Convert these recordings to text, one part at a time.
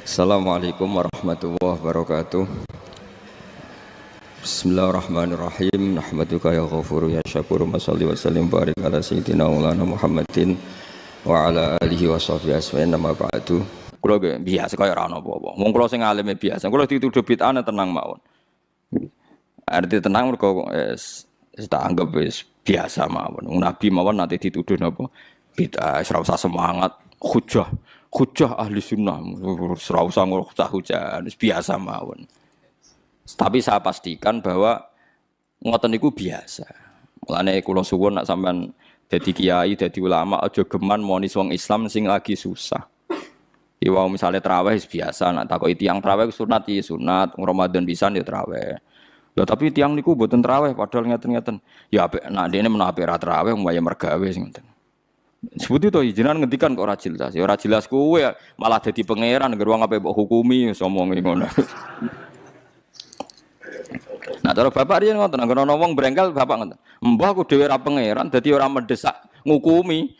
Assalamualaikum warahmatullahi wabarakatuh. Bismillahirrahmanirrahim. Nahmaduka ya ghafuru ya syakuru. Mashalli wa sallim barik ala sayyidina maulana Muhammadin wa ala alihi wa sahbihi asma'in. Nama ba'du. Kula biasa kaya ora ana apa-apa. Wong kula sing alime biasa. Kula dituduh bid'ah tenang mawon. Arti tenang mergo tak anggap wis biasa mawon. Nabi mawon nanti dituduh napa bid'ah, ora usah semangat. Hujah ahli sunnah, ora usah hujah, biasa mawon. Tapi saya pastikan bahwa ngoten niku biasa. Mulane kula suwun nak sampean dadi kiai, dadi ulama aja geman monis wong Islam sing lagi susah. Iwau misale traweh biasa, nak takoki tiyang traweh sunat ya sunat, Ramadan pisan ya traweh. Ya tapi tiyang niku mboten traweh padahal ngeten-ngeten. Ya apik nak dene menawa ra traweh mbaya mergawe sing ngoten. Sebut itu jenengan ngendikan kok ora jelas. Ya ora jelas kowe malah dadi pangeran ngger wong ape mbok hukumi somonge ngono. Nah, cara bapak riyen ngoten, anggere ana wong brengkel bapak ngoten. Mbah aku dhewe ora pangeran dadi ora mendesak ngukumi.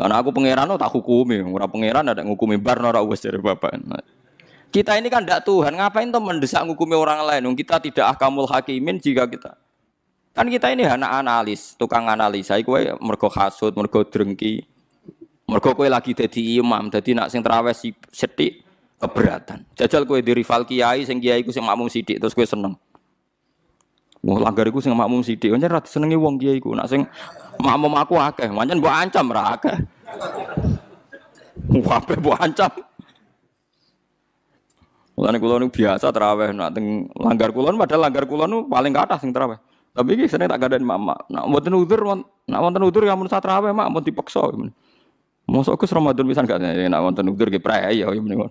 Lah aku pangeran tak hukumi, ora pangeran ada ngukumi bar ora wis dari bapak. Nah, kita ini kan ndak Tuhan, ngapain tuh mendesak ngukumi orang lain? Kita tidak ahkamul hakimin jika kita kan kita ini anak analis, tukang analisa. Kowe mergo hasud, mergo drengki, mergo kowe lagi dadi imam, dadi nak sing traweh sithik keberatan. Jajal kowe di rival kiai, sing kiai ku sing makmum sithik terus kowe seneng. Wong langgar iku sing makmum sithik, pancen ra disenengi wong kiai ku. Nak sing makmum aku akeh, pancen mbok ancam ra akeh. Wae mbok ancam. Mulane kula niku biasa traweh nak teng langgar kula, padahal langgar kula nu paling kathah sing traweh. Tapi iki seneng tak gadani mak. Nak wonten udzur ya mun satraweh mak mun dipaksa. Mosok Gus Ramadan pisan gak nak wonten udzur ge prae ya meniku.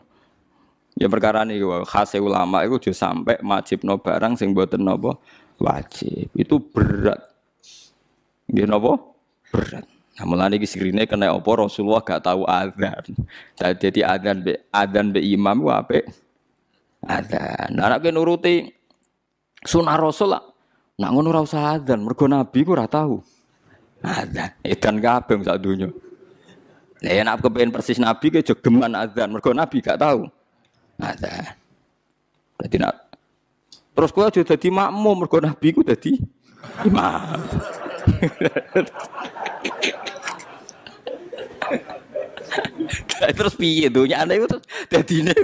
Ya perkara niku khase ulama iku aja sampe majibno barang sing mboten napa wajib. Itu berat. Nggih napa? Berat. Nah, mulane iki sirine kena apa Rasulullah gak tahu azan. Dadi adzan be imam ku apik. Adzan. Nah nek nuruti sunah Rasul lah. Nak ngono ora usah adzan, mergo Nabi ku ora tahu. Adzan, edan kabeh sak donya. Lah yen nak kepengin persis Nabi ke jogeman adzan, mergo Nabi gak tahu. Adzan. Dadi nak terus kowe aja dadi makmum, mergo Nabi ku dadi imam. Terus piye donyane iku terus dadine.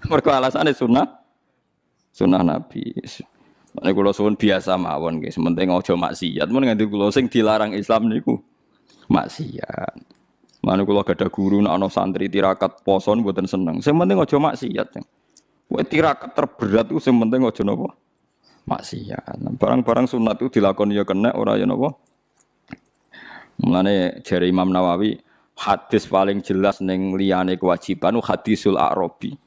Mergo alasane sunah Nabi. Nek kula suwun biasa mawon nggih, sementing aja maksiat. Mun nganti kula sing dilarang Islam niku maksiat. Mane kula gadah guru nek ana santri tirakat poso mboten seneng. Sing penting aja maksiat. Kowe tirakat terberat ku sing penting aja napa? Maksiat. Barang-barang sunat itu dilakoni ya kena ora ya napa? Mulane jare Imam Nawawi, hadis paling jelas ning liyane kewajiban hadisul Arabi.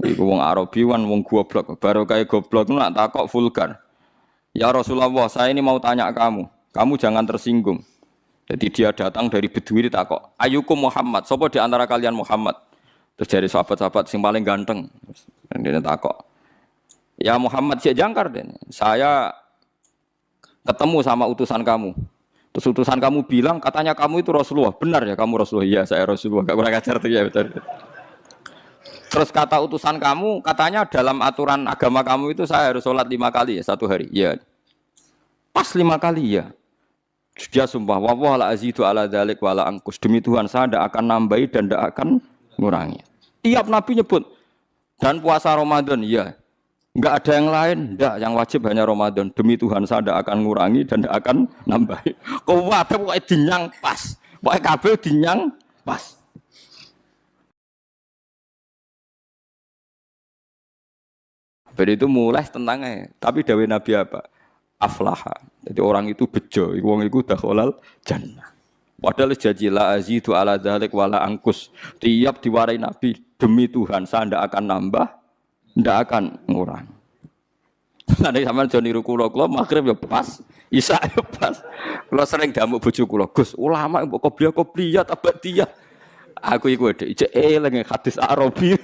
Iku wong Arabi wan wong goblok, baru kayak goblok nak takok vulgar. Ya Rasulullah, saya ini mau tanya kamu jangan tersinggung. Jadi dia datang dari Bedui ditakok, "Ayukum Muhammad, sapa di antara kalian Muhammad?" Terus dari sahabat-sahabat sing paling ganteng. Dan dia takok, "Ya Muhammad si jangkar den. Saya ketemu sama utusan kamu. Terus utusan kamu bilang katanya kamu itu Rasulullah. Benar ya kamu Rasulullah?" "Iya, saya Rasulullah." Enggak kurang ajar tuh ya betul. Terus kata utusan kamu, katanya dalam aturan agama kamu itu saya harus sholat 5 kali ya satu hari. Ya, pas 5 kali ya. Dia sumpah, wallah la azidu ala dzalik wala angkus. Demi Tuhan saya tidak akan nambahi dan tidak akan ngurangi. Tiap Nabi nyebut dan puasa Ramadan, ya. Enggak ada yang lain, enggak. Yang wajib hanya Ramadan. Demi Tuhan saya tidak akan ngurangi dan tidak akan nambahi. Kau wae pokoke dinyang pas. Pokoke kabeh dinyang pas. Jadi itu mulai tentangnya. Tapi dawai Nabi apa? Aflaha. Jadi orang itu bejo. Wong itu dakhalal jannah. Padahal janji la azidu ala dzalik wala angkus. Tiap diwarai Nabi demi Tuhan saya tidak akan nambah, tidak akan ngurang. Nanti sampean aja niru kula maghrib ya pas, isya ya pas. Kula sering damuk bojo kula, Gus, ulama mbok qobliyah abadiyah. Aku iku dhek ijek eling hadis Arabi.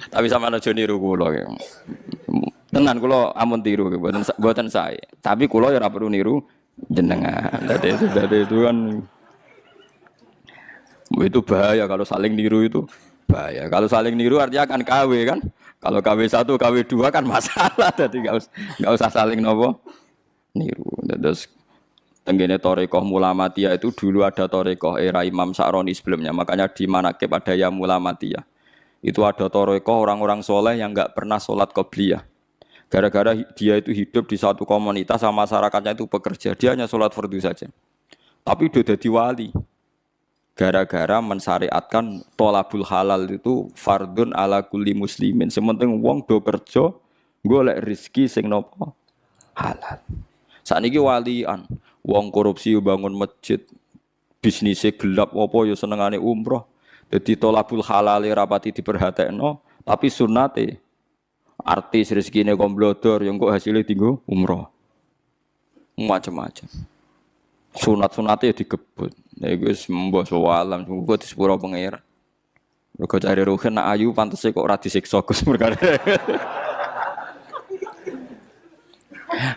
Tapi sama aja niru kula. Tenan kula amun tiru mboten saya. Tapi kula ya ora perlu niru jenengan. Dari itu kan itu bahaya kalau saling niru itu bahaya. Kalau saling niru artinya akan KW kan. Kalau KW 1, KW 2 kan masalah. Jadi nggak usah saling nopo niru. Terus tenggene Torekoh Mulamatiyah itu dulu ada Torekoh era Imam Sa'roni sebelumnya. Makanya di Manaqib ada ya Mulamatiyah. Itu ada Torekoh orang-orang soleh yang nggak pernah sholat qobliyah. Gara-gara dia itu hidup di satu komunitas sama masyarakatnya itu bekerja. Dia hanya sholat fardu saja. Tapi udah jadi wali. Gara-gara mensyariatkan tolabul halal itu fardun ala kulli muslimin. Sementing wong do kerja golek rezeki sing nopo halal. Sakniki walian, wong korupsi bangun masjid, bisnisnya gelap apa ya senengane umroh. Dadi tolabul halal rapati diperhatekno, tapi sunnate artis rezekine komblodor yang kok hasilnya tinggu umroh. Macam-macam. Sunat-sunate ya digebut. Ya wis mbah sawalam muga di sepuro pengira. Mergo cari ruhen nak ayu pantese kok ora disiksa Gus perkara.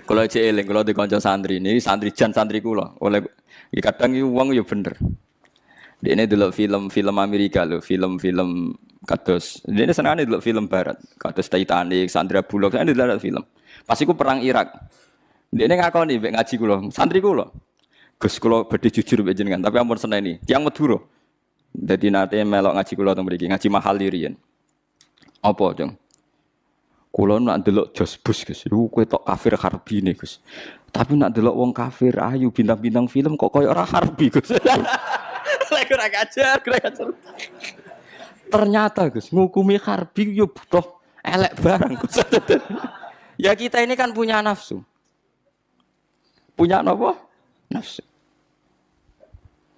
Kalau cek eling, kalau di kanca santri ini santri jan santri kula. Oleh kadang iki wong ya bener. Dene delok film-film Amerika lho, film-film kados. Dene senengane delok film barat, kados Titanic, Sandra Bullock, kan delok film. Pas iku perang Irak. Dene ngakoni mek ngaji kula, santri kula. Gus kula badhe jujur mbek jenengan, tapi ampun seneni. Tiyang Madura. Dadi nate melok ngaji kula teng mriki, ngaji mahal riyen. Apa, Jeng? Kula nak delok Jos Bus Gus, kowe tok kafir harbine Gus. Tapi nak delok wong kafir ayu bintang-bintang film kok koyo ora harbi Gus. Lek ora kajar. Ternyata Gus, ngukumi harbi yo butuh elek barang Gus. Ya kita ini kan punya nafsu. Punya napa? Nafsu.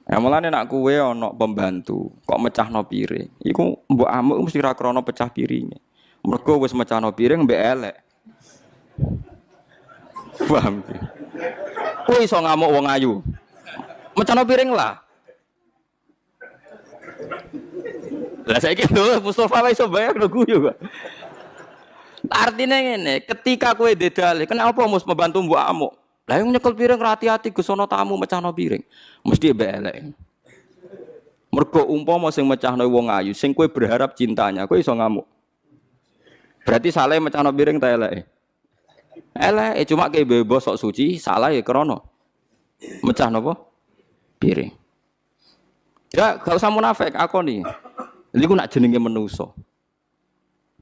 Ya mulane nak kowe ana pembantu, kok mecahno piring. Iku mbok amuk mesti ra krana pecah piringe. Mergo wis mecahno piring mbek elek. Paham ki. Kowe iso ngamuk wong ayu. Mecahno piring lah. Lah saiki lho Mustofa wis iso bayar lho guyu kok. Artine ngene, ketika kowe dedale, kenapa mus membantu mbok amuk? Lah yang nyekel piring hati-hati Gus ana tamu mecahno piring. Mesti mbek elek. Mergo umpama sing mecahno wong ayu, sing kowe berharap cintanya, kowe iso ngamuk. Berarti salah mecahno piring ta eleke? Eleke cuma ke bebas sok suci, salah ya krono. Mecah napa? Piring. Ya kalau usah munafik akoni. Niku nak jenenge manusa.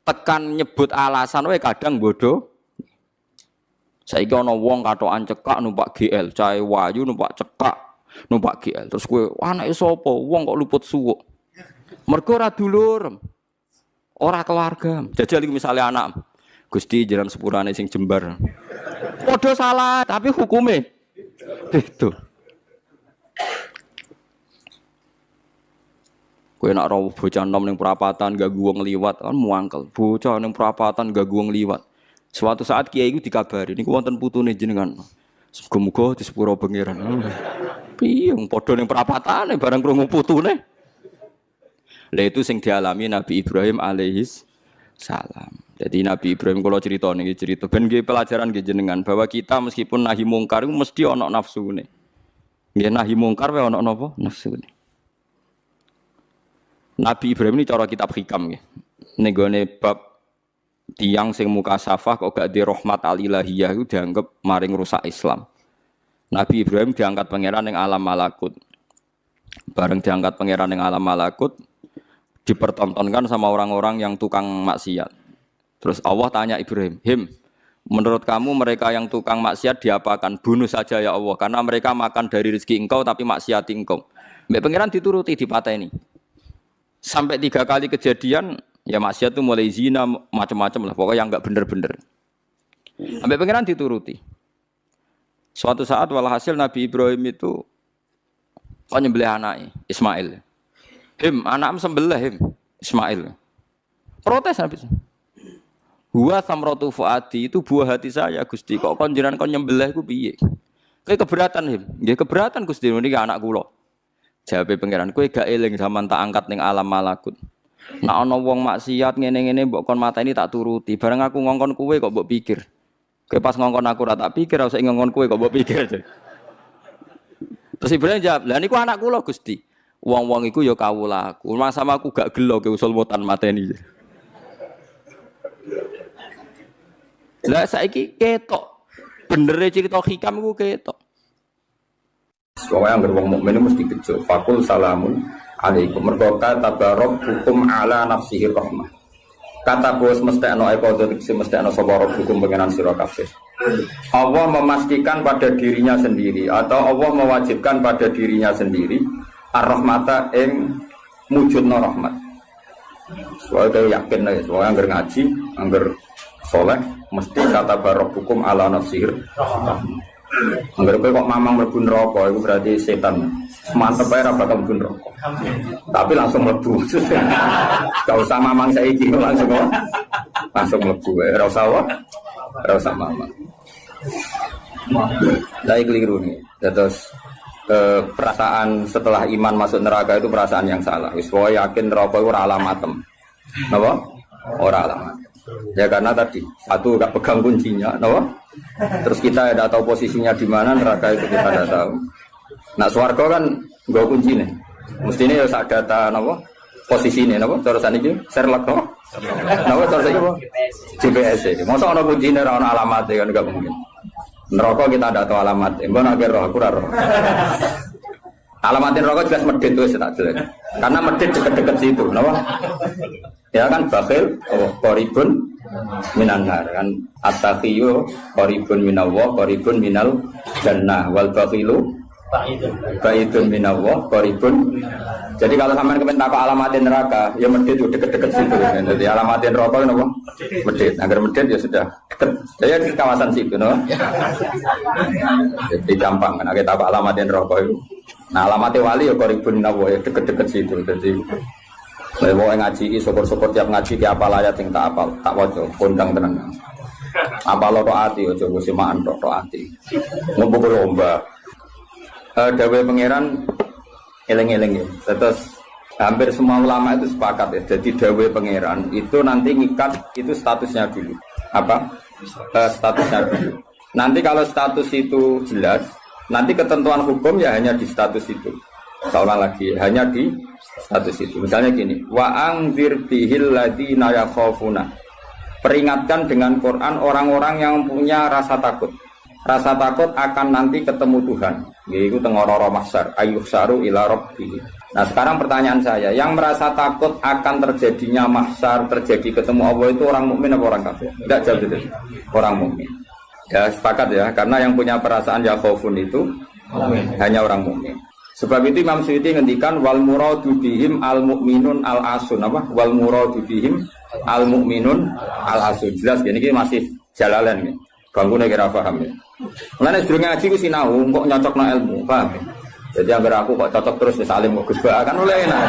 Tekan nyebut alasan wae kadang bodoh. Saiki ana wong katokan cekak numpak GL, cahe wayu numpak cekak, numpak GL. Terus kowe anake sapa? Wong kok luput suwuk. Mergo ora dulur. Ora keluarga. Jajal iki misale anak. Gusti jalan sepurane sing jembar. Padha salah, tapi hukume itu. Kowe nak ora bocah nom ning perapatan gak wong liwat kan muangkel. Bocah ning perapatan gak wong liwat. Suatu saat kiai iku dikabari niku wonten putune jenengan. Muga-muga di sepuro pangeran. Piye wong padha ning perapatane barang krungu putune. Lah itu sing dialami Nabi Ibrahim alaihis salam. Jadi Nabi Ibrahim kalau cerita niki cerita ben nggih pelajaran nggih jenengan bahwa kita meskipun nahi mungkar itu mesti ana nafsune. Nggih nahi mungkar wae ana napa? Nafsune. Nabi Ibrahim ini cara kitab hikam nggih. Ning gone bab tiyang sing mukasafah kok gak di rahmat alilahiyah itu dianggap maring rusak Islam. Nabi Ibrahim diangkat pangeran ning alam malakut. Bareng diangkat pangeran ning alam malakut dipertontonkan sama orang-orang yang tukang maksiat. Terus Allah tanya Ibrahim, menurut kamu mereka yang tukang maksiat diapakan? Bunuh saja ya Allah, karena mereka makan dari rezeki engkau tapi maksiati engkau. Mbak pangeran dituruti dipateni. Sampai 3 kali kejadian, ya maksiat itu mulai zina macam-macam lah, pokoknya yang enggak bener-bener. Mbak pangeran dituruti. Suatu saat walhasil Nabi Ibrahim itu nyembelih anaknya Ismail. Anakmu sembelih Ismail. Protes habis. Huwa samratu fuadi itu buah hati saya Gusti. Kok kon jenengan kon nyembelih ku piye? Kowe keberatan Nggih keberatan Gusti niki anak kula. Jawabe pangeran kowe gak eling zaman tak angkat ning alam malakut. Nek ana wong maksiat ngene-ngene mbok kon mateni tak turuti. Bareng aku ngongkon kowe kok mbok pikir. Kowe pas ngongkon aku ora tak pikir, ora usah ngongkon kowe kok mbok pikir. Terus Ibrahim jawab, "Lah niku anak kula Gusti." Wong-wong iku ya kawula aku. Mas sama aku gak gelo ke usul mutan mateni. Lah saiki ketok. Benere cerita hikam iku ketok. Soalnya yang wong mukmin mesti kecil. Fakul salamun alaikum. Mergo kata rabbukum ala nafsihi rahmah. Kata bos mesti ana eko dadi mesti ana sapa rabbukum pengenan sira kabeh. Allah memastikan pada dirinya sendiri atau Allah mewajibkan pada dirinya sendiri ar-rahmata ing mujudna rahmat. Soalnya yakin lah, soalnya anggar ngaji, anggar soleh, mesti kata rabbukum ala nafsihir. Anggar kowe kok mamang mlebu neraka, itu berarti setan. Mantep ae ra bakal mlebu neraka. Tapi langsung mlebu. Gak usah mamang saiki langsung mlebu. Ora usah mamang. Saya keliru nih. Terus perasaan setelah iman masuk neraka itu perasaan yang salah. Wis wae yakin neraka itu ora alamatem. Napa? Ora alamat. Ya karena tadi satu gak pegang kuncinya, napa? Terus kita tidak tahu posisinya di mana, neraka itu kita tidak tahu. Nah, swarga kan nggo kuncine. Mestine ya sak data napa? Posisine napa? Cara saniki Sherlock napa? Napa cara saiki apa? GPS. Mosok ana kuncine ora ana alamate kan gak mungkin. Neraka kita tidak tahu alamat. Mbok nek roh aku ora roh. Alamatin rokok jelas medit tuh tak jelas. Karena medit deket-deket situ, kenapa? Ya kan bakhil, qoribun minanar kan at-taqiyyu qoribun minallah, qoribun minal jannah wal bakhilu baidun minallah, qoribun. Jadi kalau sampean kepen takok alamatin neraka, ya medit tuh deket-deket situ. Jadi alamatin rokok kenapa? Medit. Agar medit ya sudah deket. Saya di kawasan situ, no. Jadi gampang kan, kita takok alamatin rokok itu. Nah alamatnya wali ya koribun nawa ya deket-deket situ. Jadi mau ngaji, syukur-syukur tiap ngaji di apal ayat yang tak apal, tak wajah, kondang tenang. Apal lo ati, ojo gue simaan ro ati. Ngumpul lomba. Dawe pangeran eleng-eleng ya. Terus hampir semua ulama itu sepakat ya. Jadi dawe pangeran itu nanti ngikat itu statusnya dulu. Apa? Statusnya dulu. Nanti kalau status itu jelas. Nanti ketentuan hukum ya hanya di status itu. Seolah lagi hanya di status itu. Misalnya gini, wa angzir bihil ladina yakhafuna. Peringatkan dengan Quran orang-orang yang punya rasa takut. Rasa takut akan nanti ketemu Tuhan. Yaitu tengororo mahsyar, ayyuhsaru ila rabbih. Nah, sekarang pertanyaan saya, yang merasa takut akan terjadinya mahsyar, terjadi ketemu Allah itu orang mukmin apa orang kafir? Tidak jawab itu. Orang mukmin. Ya sepakat ya, karena yang punya perasaan yakhafun itu hanya orang mukmin. Sebab itu Imam Suyuti ngendikan wal muradu bihim al mukminun al asun apa? Wal muradu bihim al mukminun al asun. Jelas ini masih jalalan nih. Ganggunya kira paham ya. Mulane sedurunge ngaji ku sinau kok nyocokno ilmu, paham ya? Jadi agar aku kok cocok terus ya salim kok Gus Ba kan oleh enak.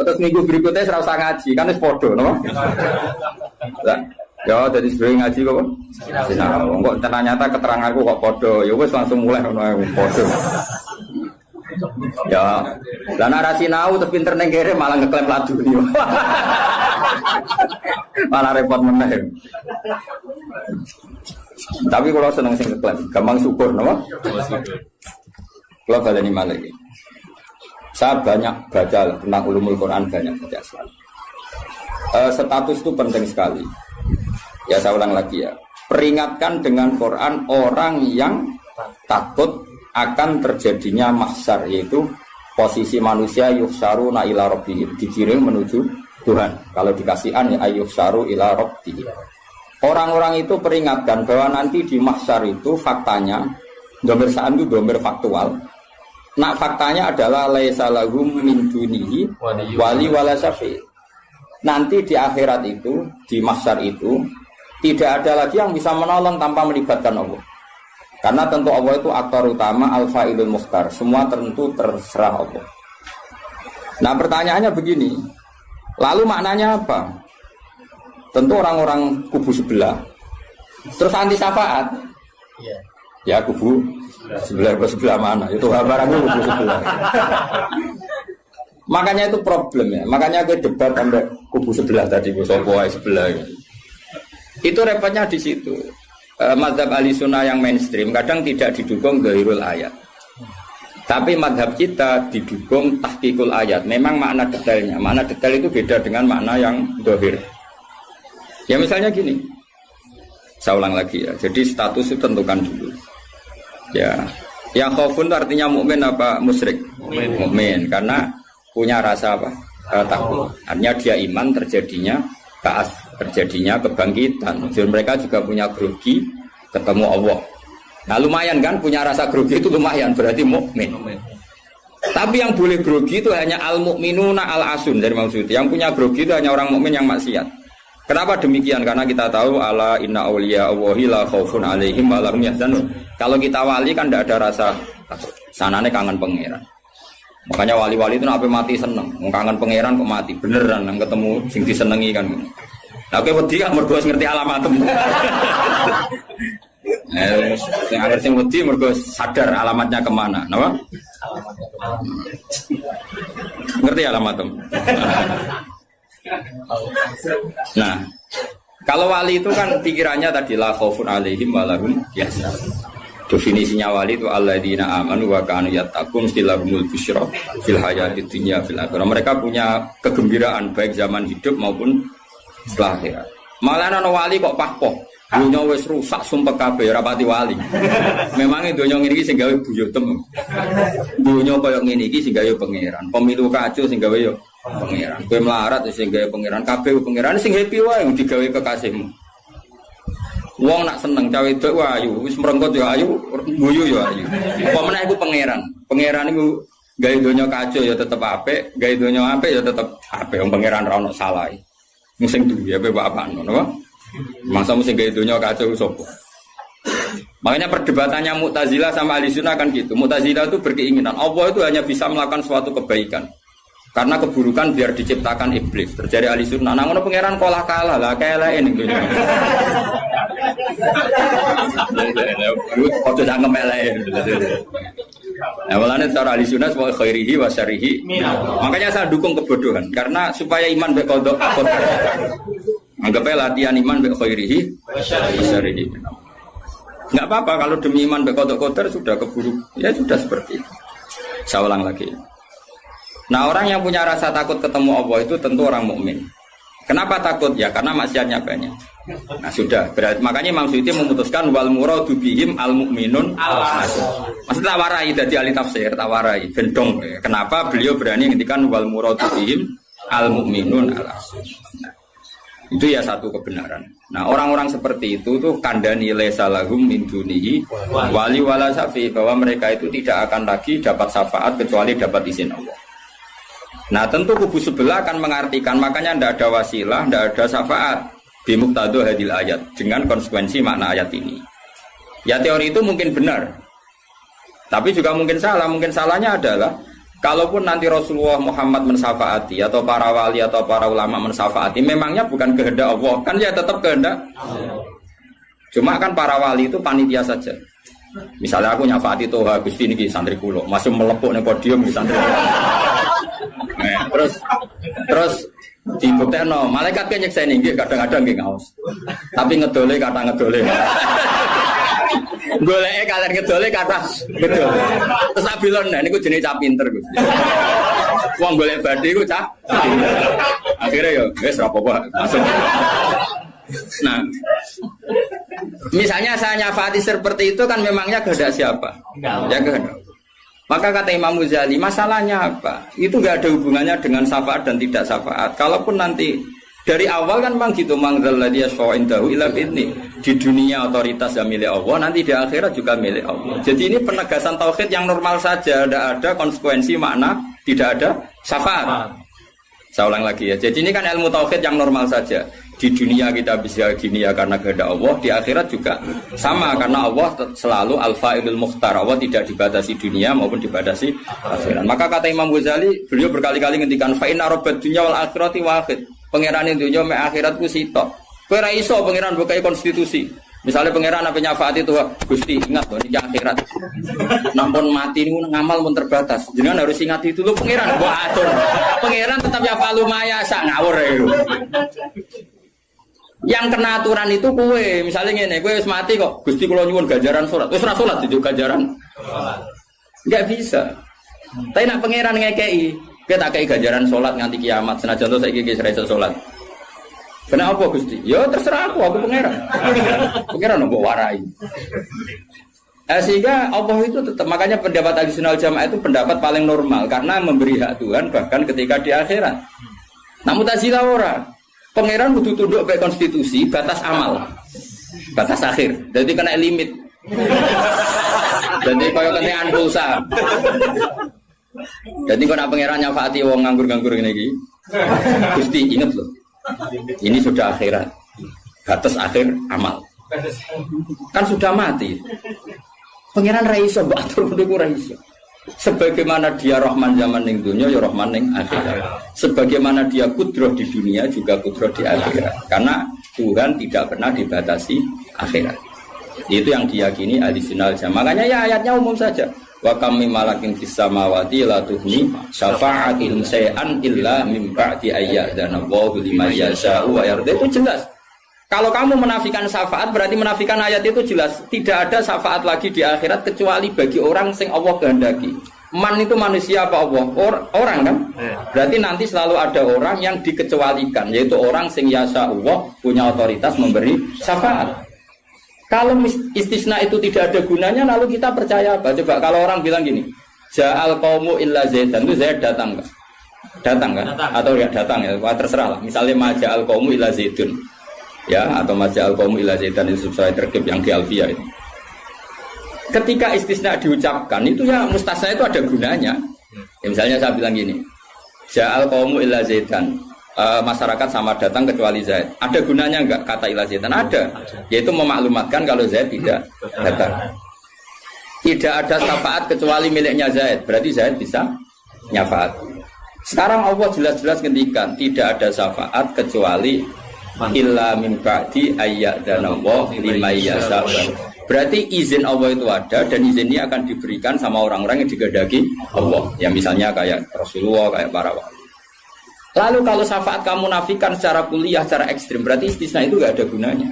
Terus minggu berikutnya ora usah ngaji, kan wis padha napa? Ya, jadi sering ngaji kok. Sinau. Kok ternyata keteranganku kok podo. Ya wis langsung mulai ngono podo. Ya, lah narasi sinau terus pinter ning kere malah ngeklaim ladu ni. Malah repot meneh. Tapi kalau seneng sing ngeklaim, gampang syukur napa? Kalau baleni malah iki. Saya banyak baca tentang ulumul Quran, banyak baca selalu. Status itu penting sekali. Ya saya ulang lagi ya. Peringatkan dengan Quran orang yang takut akan terjadinya mahsyar, yaitu posisi manusia yuhsyaru ila rabbihim, digiring menuju Tuhan. Kalau dikasih an ya yuhsyaru ila rabbihim. Orang-orang itu peringatkan bahwa nanti di mahsyar itu faktanya dhamir sa'an itu dhamir faktual. Nah faktanya adalah laisa lahum min dunihi wali wala syafi'. Nanti di akhirat itu, di mahsyar itu tidak ada lagi yang bisa menolong tanpa melibatkan Allah. Karena tentu Allah itu aktor utama al-fa'ilul mukhtar. Semua tentu terserah Allah. Nah pertanyaannya begini. Lalu maknanya apa? Tentu orang-orang kubu sebelah. Terus anti syafaat. Ya kubu sebelah mana? Itu barangnya kubu sebelah. Makanya itu problem ya. Makanya gue debat sampai kubu sebelah tadi. Sopoai sebelah gitu. Itu repotnya di situ. Mazhab ahli sunnah yang mainstream kadang tidak didukung dhahirul ayat. Tapi madhab kita didukung tahqiqul ayat. Memang makna detailnya. Makna detail itu beda dengan makna yang dohir. Ya misalnya gini. Saya ulang lagi ya. Jadi status itu tentukan dulu. Ya. Yang khaufun itu artinya mukmin apa musyrik? Mukmin. Karena punya rasa apa? Takut. Artinya dia iman terjadinya ba'ats, terjadinya kebangkitan. Jadi mereka juga punya grogi ketemu Allah. Nah lumayan kan punya rasa grogi itu lumayan berarti mukmin. Tapi yang boleh grogi itu hanya al-mukminuna al-asun dari maksud. Yang punya grogi itu hanya orang mukmin yang maksiat. Kenapa demikian? Karena kita tahu ala inna auliya Allahi la khaufun alaihim wa lahum yahzanun. Kalau kita wali kan tidak ada rasa sanane kangen pangeran. Makanya wali-wali itu nape mati seneng. Kangen pangeran kok mati beneran nang ketemu sing disenengi kan. Lah kowe wedi kan mergo ngerti alamatmu. Sing akhir sing wedi mergo sadar alamatnya kemana, napa? Ngerti alamatmu. Nah, kalau wali itu kan pikirannya tadi la khaufun alaihim wa lahum yahzanun. Definisinya wali itu alladzina amanu wa kanu yattaqun istilahumul busyra fil hayatid dunya fil akhirah. Mereka punya kegembiraan baik zaman hidup maupun setelah akhirat. Malah ana wali kok pahpoh. Dunia wis rusak sumpek kabeh ora pati wali. Memang dunia ngene iki sing gawe buyutem. Dunia koyo ngene iki sing gawe pangeran. Pemilu kacau sing gawe yo pangeran. Kowe melarat sing gawe pangeran, kabeh pangeran sing happy wae digawe kekasihmu. Wong nak seneng cawe wedok ayu, wis merengkot yo ayu, guyu yo ayu. Apa meneh iku pangeran. Pangeran iku gawe dunia kacau ya tetep apik, gawe dunia apik ya tetep apik. Wong pangeran ra ono salahe. Sing duwe ape bapak ngono. Masa mesti gaya dunia kacau sopo. Makanya perdebatannya Mu'tazilah sama Ahlussunnah kan gitu. Mu'tazilah itu berkeinginan Allah itu hanya bisa melakukan suatu kebaikan karena keburukan biar diciptakan iblis. Terjadi Ahlussunnah. Nah, ngono pangeran kalah lah kayak ini dunia. Kode jangan melek. Nah, walane cara Ahlussunnah sebagai khairihi wa syarihi. Makanya saya dukung kebodohan karena supaya iman berkodok. Anggapnya latihan iman bi khairihi wa syarrihi. Enggak apa-apa kalau demi iman bi qadar sudah keburu. Ya sudah seperti itu. Saya ulang lagi. Nah, orang yang punya rasa takut ketemu Allah itu tentu orang mukmin. Kenapa takut? Ya karena maksiatnya banyak. Nah, sudah. Berarti makanya Imam Suyuti memutuskan wal muradu bihim al mukminun al-asun. Maksud tawarai dari ahli tafsir, tawarai bendong. Kenapa beliau berani ngendikan wal muradu bihim al mukminun al-asun. Nah, itu ya satu kebenaran. Nah orang-orang seperti itu tuh kandani lesalahum min dunihi wali wala syafi, bahwa mereka itu tidak akan lagi dapat syafaat kecuali dapat izin Allah. Nah tentu kubu sebelah akan mengartikan makanya tidak ada wasilah, tidak ada syafaat bimuqtadu hadil ayat dengan konsekuensi makna ayat ini. Ya teori itu mungkin benar, tapi juga mungkin salah. Mungkin salahnya adalah kalaupun nanti Rasulullah Muhammad mensyafaati atau para wali atau para ulama mensyafaati, memangnya bukan kehendak Allah, kan ya tetap kehendak. Cuma kan para wali itu panitia saja. Misalnya aku nyafaati Toha Gusti niki santri kula, masih melepuk ning podium di santri. Nah, terus dibuktekno, malaikat ke nyekseni nggih kadang-kadang nggih ngaos. Tapi ngedole kata ngedole. Goleke kalian ngedole kata ngedole. Terus abilon nah niku jenenge cah pinter Gusti. Wong golek badhe iku cah. Akhire yo wis ora apa-apa masuk. Nah, misalnya saya nyafati seperti itu kan memangnya kehendak siapa? Ya kehendak. Maka kata Imam Ghazali, masalahnya apa? Itu nggak ada hubungannya dengan syafaat dan tidak syafaat. Kalaupun nanti dari awal kan memang gitu, mangzalladzi yashfa'u indahu illa bi'idznih. Di dunia otoritas yang milik Allah, nanti di akhirat juga milik Allah. Jadi ini penegasan tauhid yang normal saja, tidak ada konsekuensi makna, tidak ada syafaat. Saya ulang lagi ya. Jadi ini kan ilmu tauhid yang normal saja. Di dunia kita bisa gini ya karena kehendak Allah, di akhirat juga sama karena Allah selalu al-fa'ilul mukhtar. Allah tidak dibatasi dunia maupun dibatasi akhirat. Maka kata Imam Ghazali, beliau berkali-kali ngendikan fa inna rabbad dunya wal akhirati wahid. Pangeran dunya mek akhirat ku sitok. Kowe ra iso pangeran bukai konstitusi. Misalnya pangeran apa nyafaati itu Gusti ingat loh ini akhirat. Nampun mati niku ngamal pun terbatas. Jenengan harus ingat itu lho pangeran. Wah atur. Pangeran tetap ya falu maya sak ngawur ya. Yang kena aturan itu kue, misalnya ngene, kue wis mati kok, Gusti kula nyuwun ganjaran salat. Wis ora salat dijuk ganjaran. Enggak bisa. Tapi nak pangeran ngekei, kita tak kei ganjaran sholat nganti kiamat. Senajan to saiki wis ra iso sholat. Kenapa Gusti? Ya terserah aku pangeran. Pangeran mbok warai. Sehingga Allah itu tetap, makanya pendapat Ahlussunnah wal Jamaah itu pendapat paling normal karena memberi hak Tuhan bahkan ketika di akhirat. Namun Mu'tazilah ora. Pangeran kudu tunduk ke konstitusi, batas amal. Batas akhir. Jadi kena limit. Jadi kaya kentekan pulsa. Jadi kok nak pangeran nyafaati wong nganggur-nganggur ngene iki. Gusti inget loh. Ini sudah akhirat. Batas akhir amal. Kan sudah mati. Pangeran ra iso mbok atur niku ra iso. Sebagaimana dia Rahman zaman ning dunia ya Rahman ning akhirat. Sebagaimana dia kudroh di dunia juga kudroh di akhirat. Karena Tuhan tidak pernah dibatasi akhirat. Itu yang diyakini Ahlussunnah wal Jamaah. Makanya ya ayatnya umum saja. Wa kam mim malakin fis samawati la tuhni syafa'atihim shay'an illa mim ba'di ayyadana Allahu liman yasha'u wa yarda. Itu jelas. Kalau kamu menafikan syafaat berarti menafikan ayat itu jelas. Tidak ada syafaat lagi di akhirat kecuali bagi orang sing Allah kehendaki. Man itu manusia apa Allah? Orang kan? Berarti nanti selalu ada orang yang dikecualikan, yaitu orang sing yasa Allah punya otoritas memberi syafaat. Kalau istisna itu tidak ada gunanya, lalu kita percaya apa? Coba kalau orang bilang gini, Ja'al qaumu illa Zaidan, itu Zaid datang kan? Datang kan? Atau ya datang ya, terserah lah. Misalnya Maja'al qaumu illa Zaidun. Ya, atau Maja'al qaumu illa Zaidan itu sesuai terkib yang di Alfiyah itu. Ketika istisna diucapkan itu ya mustasna itu ada gunanya. Ya, misalnya saya bilang gini, Ja'al qaumu illa Zaidan. Masyarakat sama datang kecuali Zaid. Ada gunanya enggak kata illa Zaidan? Ada. Yaitu memaklumatkan kalau Zaid tidak datang. Tidak ada syafaat kecuali miliknya Zaid. Berarti Zaid bisa nyafaat. Sekarang Allah jelas-jelas ngendikan tidak ada syafaat kecuali illa min ba'di ayyadana liman yasha. Berarti izin Allah itu ada dan izin ini akan diberikan sama orang-orang yang digedaki Allah. Ya misalnya kayak Rasulullah, kayak para wali. Lalu kalau syafaat kamu nafikan secara kuliah, secara ekstrim, berarti istisna itu nggak ada gunanya.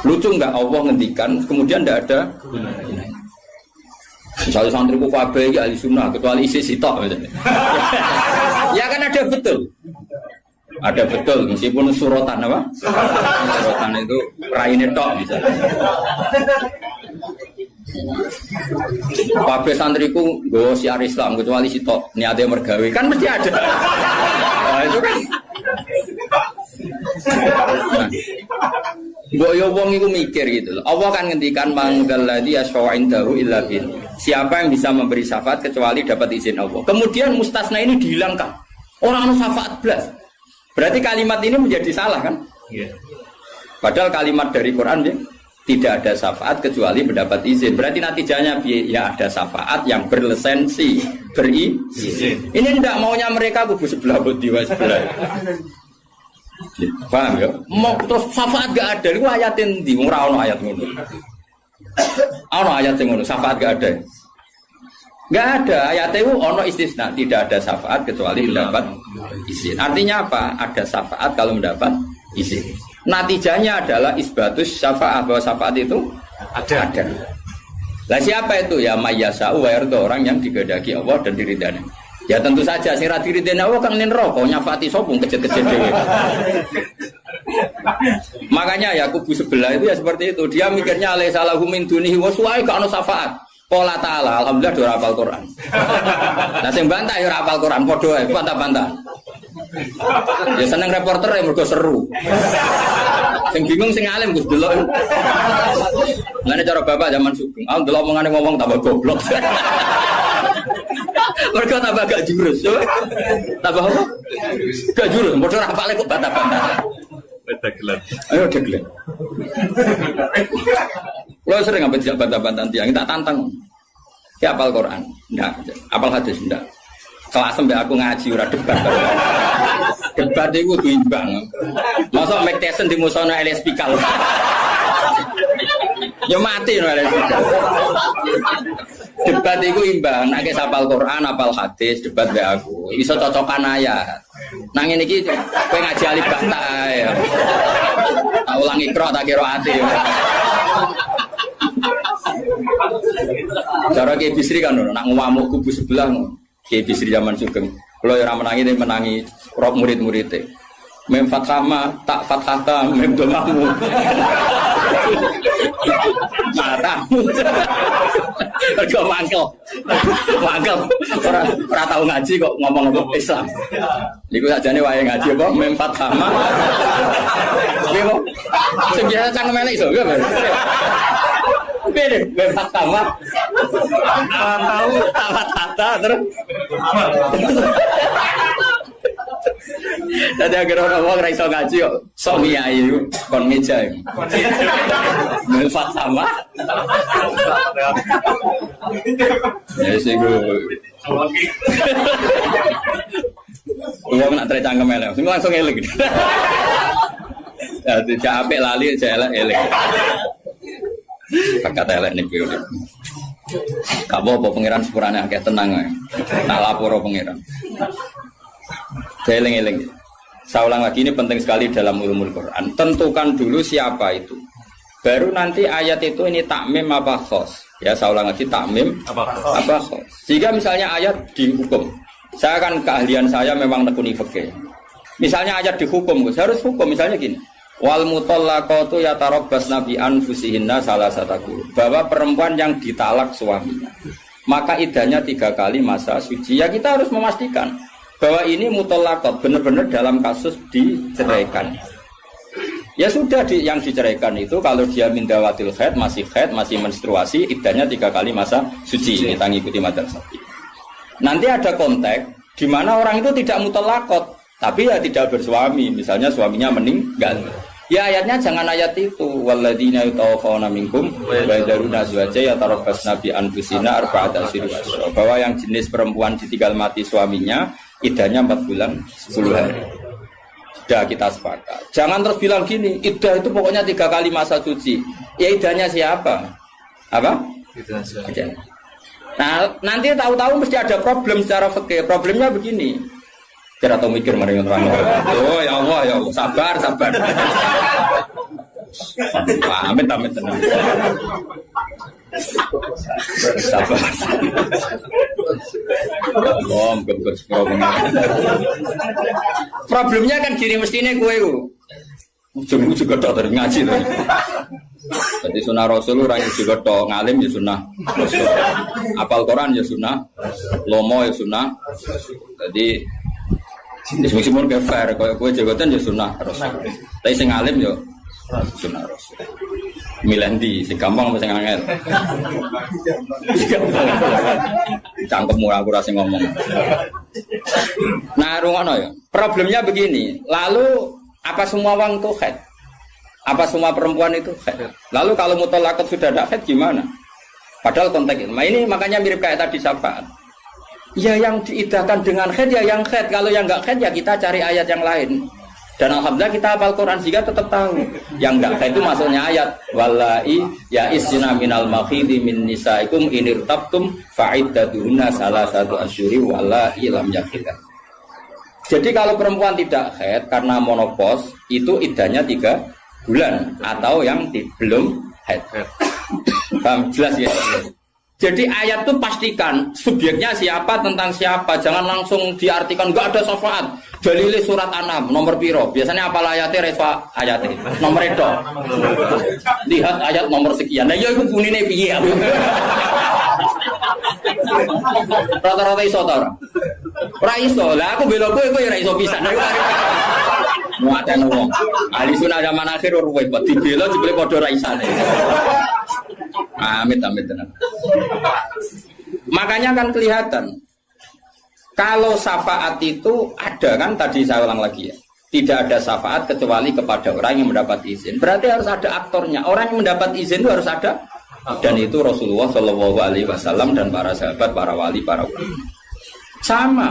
Lucu nggak Allah ngendikan, kemudian nggak ada gunanya. Misalnya santriku kabeh iki ahli sunnah, kecuali isi sitok misalnya. Ya kan ada betul. Ada betul, meskipun surotan apa? Surotan itu raine tok misalnya. Kabeh santriku nggawa syiar Islam kecuali sitok niate mergawe kan mesti ada. Nah, itu kan. Nah, mbok yo wong iku mikir gitu loh. Allah kan ngendikan mangdalladzi yashfa'u indahu illa bin. Siapa yang bisa memberi syafaat kecuali dapat izin Allah. Kemudian mustasna ini dihilangkan. Orang anu syafaat blas. Berarti kalimat ini menjadi salah kan? Iya. Padahal kalimat dari Quran ya, tidak ada syafaat kecuali mendapat izin. Berarti natijanya ya ada syafaat yang berlisensi, berizin. Ini tidak maunya mereka kubu sebelah bodiwa sebelah. Paham ya? Mau terus syafaat gak ada, itu ayatin di ora ono ayat ngono. Ono ayat sing ngono, syafaat gak ada. Gak ada, ayat itu ono istisna, tidak ada syafaat kecuali mendapat izin. Artinya apa? Ada syafaat kalau mendapat izin. Natijanya adalah isbatus syafaat, bahwa syafaat itu ada. Lah siapa itu? Ya mayyasa'u wa yarda, orang yang digedaki Allah dan diridani. Ya tentu saja sing ra diridani Allah kang ning neraka nyafati sapa kejet-kejet dhewe. Makanya ya kubu sebelah itu ya seperti itu. Dia mikirnya alaisa lahu min dunihi wa su'ai ka ono syafaat. Qala ta'ala, alhamdulillah do hafal Quran. Lah sing bantah ya ora hafal Quran padha ae, bantah-bantah. Ya seneng reporter ya mergo seru. Sing bingung sing alim Gus delok. Ngene cara bapak zaman Sugeng. Ah delok omongane ngomong tambah goblok. Mergo tambah gak jurus. Tambah apa? Gak jurus, padha ora hafale kok bantah-bantah. Dagelan. Ayo dagelan. Lo sering ngambil bantah-bantahan tiang, tak tantang. Ya apal Quran, enggak. Apal hadis, enggak. Kelas sampai aku ngaji ora debat. Debat itu kudu imbang. Masa Mike Tyson di musono LS Pikal. Ya mati no LS Pikal. Debat itu imbang, nek apal Quran, apal hadis, debat be aku. Iso cocokan ayat. Nang ngene iki kowe ngaji alif ba ta ya. Tak ulangi ikra tak kira ati. Cara Kiai Bisri kan nak ngamuk kubu sebelah Kiai Bisri zaman Sugeng. Kalau yang menangi rob murid-muridnya. Mem fathama tak fathata mem domamu. Matamu. Kau mangkel. Orang tahu ngaji kok ngomong Islam. Niku sajane wae ngaji apa mem fathama. Piye kok? Sing biasa cangkem elek iso. Piye mem fathama. Tahu tak fathata terus. Dadi agar ora wong ra iso ngaji kok sok miyai kon meja. Melfat sama. Ya sing go. Wong nak tre cangkem elek, sing langsung elek. Dadi capek lali elek. Kakak elek niku. Kamu apa pangeran sepurane akeh tenang ae. Tak lapor pangeran. Eleng-eleng. Saya ulang lagi, ini penting sekali dalam ulumul Quran. Tentukan dulu siapa itu. Baru nanti ayat itu ini takmim apa khos. Ya, saya ulang lagi, takmim apa khos. Jika misalnya ayat dihukum, saya kan keahlian saya memang nekuni fikih. Misalnya ayat dihukum, saya harus hukum. Misalnya gini, wal mutallaqatu yatarabbasna bi anfusihinna salasataku. Bahwa perempuan yang ditalak suaminya, maka idahnya 3 kali masa suci. Ya kita harus memastikan bahwa ini mutallaqat benar-benar dalam kasus diceraikan. Ya sudah yang diceraikan itu kalau dia mindawatil haid, masih menstruasi, idahnya 3 kali masa suci. Ini ngikuti madzhab Syafi'i. Nanti ada konteks di mana orang itu tidak mutallaqat, tapi ya tidak bersuami, misalnya suaminya meninggal. Ya ayatnya jangan ayat itu. Walladzina yatawaffawna minkum wa yadharuna azwaja yatarabbasna bi anfusina arba'ata asyhur. Bahwa yang jenis perempuan ditinggal mati suaminya idahnya 4 bulan 10 hari. Sudah kita sepakat. Jangan terus bilang gini, idah itu pokoknya 3 kali masa suci. Ya idahnya siapa? Apa? Idahnya. Nah, nanti tahu-tahu mesti ada problem secara fikih. Problemnya begini. Kira tahu mikir mari orang. Oh ya Allah, sabar. Amit tenang. Sabar. Problemnya kan gini mestinya gue ujung juga dari ngaji tuh. Jadi sunnah Rasul orang yang juga ngalim ya sunnah Rasul. Apal Quran ya sunnah, lomo ya sunnah. Jadi meskipun ke fair, kalau gue jabatan ya sunnah Rasul. Tapi sing alim ya sunnah Rasul. Milih si gampang apa sing angel. Cangkemmu aku rasa ngomong. Nah, rungono ya. Problemnya begini. Lalu apa semua wong itu haid? Apa semua perempuan itu haid? Lalu kalau mutallaqat sudah ada haid gimana? Padahal konteks ini makanya mirip kayak tadi syafaat. Ya yang diidahkan dengan haid ya yang haid. Kalau yang enggak haid ya kita cari ayat yang lain. Dan alhamdulillah kita hafal Quran sehingga tetap tahu. Yang enggak haid itu maksudnya ayat wallahi ya isna minal makhidi min nisaikum inirtabtum fa'iddatuhunna salasatu asyuri wallahi lam yakhid. Jadi kalau perempuan tidak haid karena menopause itu iddahnya 3 bulan atau yang belum haid. Paham jelas ya? Jadi ayat itu pastikan subjeknya siapa tentang siapa, jangan langsung diartikan enggak ada syafaat. Dalile surat An-Nam nomor piro? Biasanya apa ayatnya refa ayatnya nomor itu. Lihat ayat nomor sekian. Nah, ya iku bunine piye? Rata-rata iso ta ora? Ora iso. Lah aku bela kowe ya ora iso pisan. Muatan wong. Ahli sunah zaman akhir ruwet, dibela jebule padha ra isane. Amit tenan. Makanya kan kelihatan kalau syafaat itu ada kan tadi saya ulang lagi ya. Tidak ada syafaat kecuali kepada orang yang mendapat izin. Berarti harus ada aktornya. Orang yang mendapat izin itu harus ada. Dan itu Rasulullah Shallallahu Alaihi Wasallam dan para sahabat, para wali, para ulama. Sama.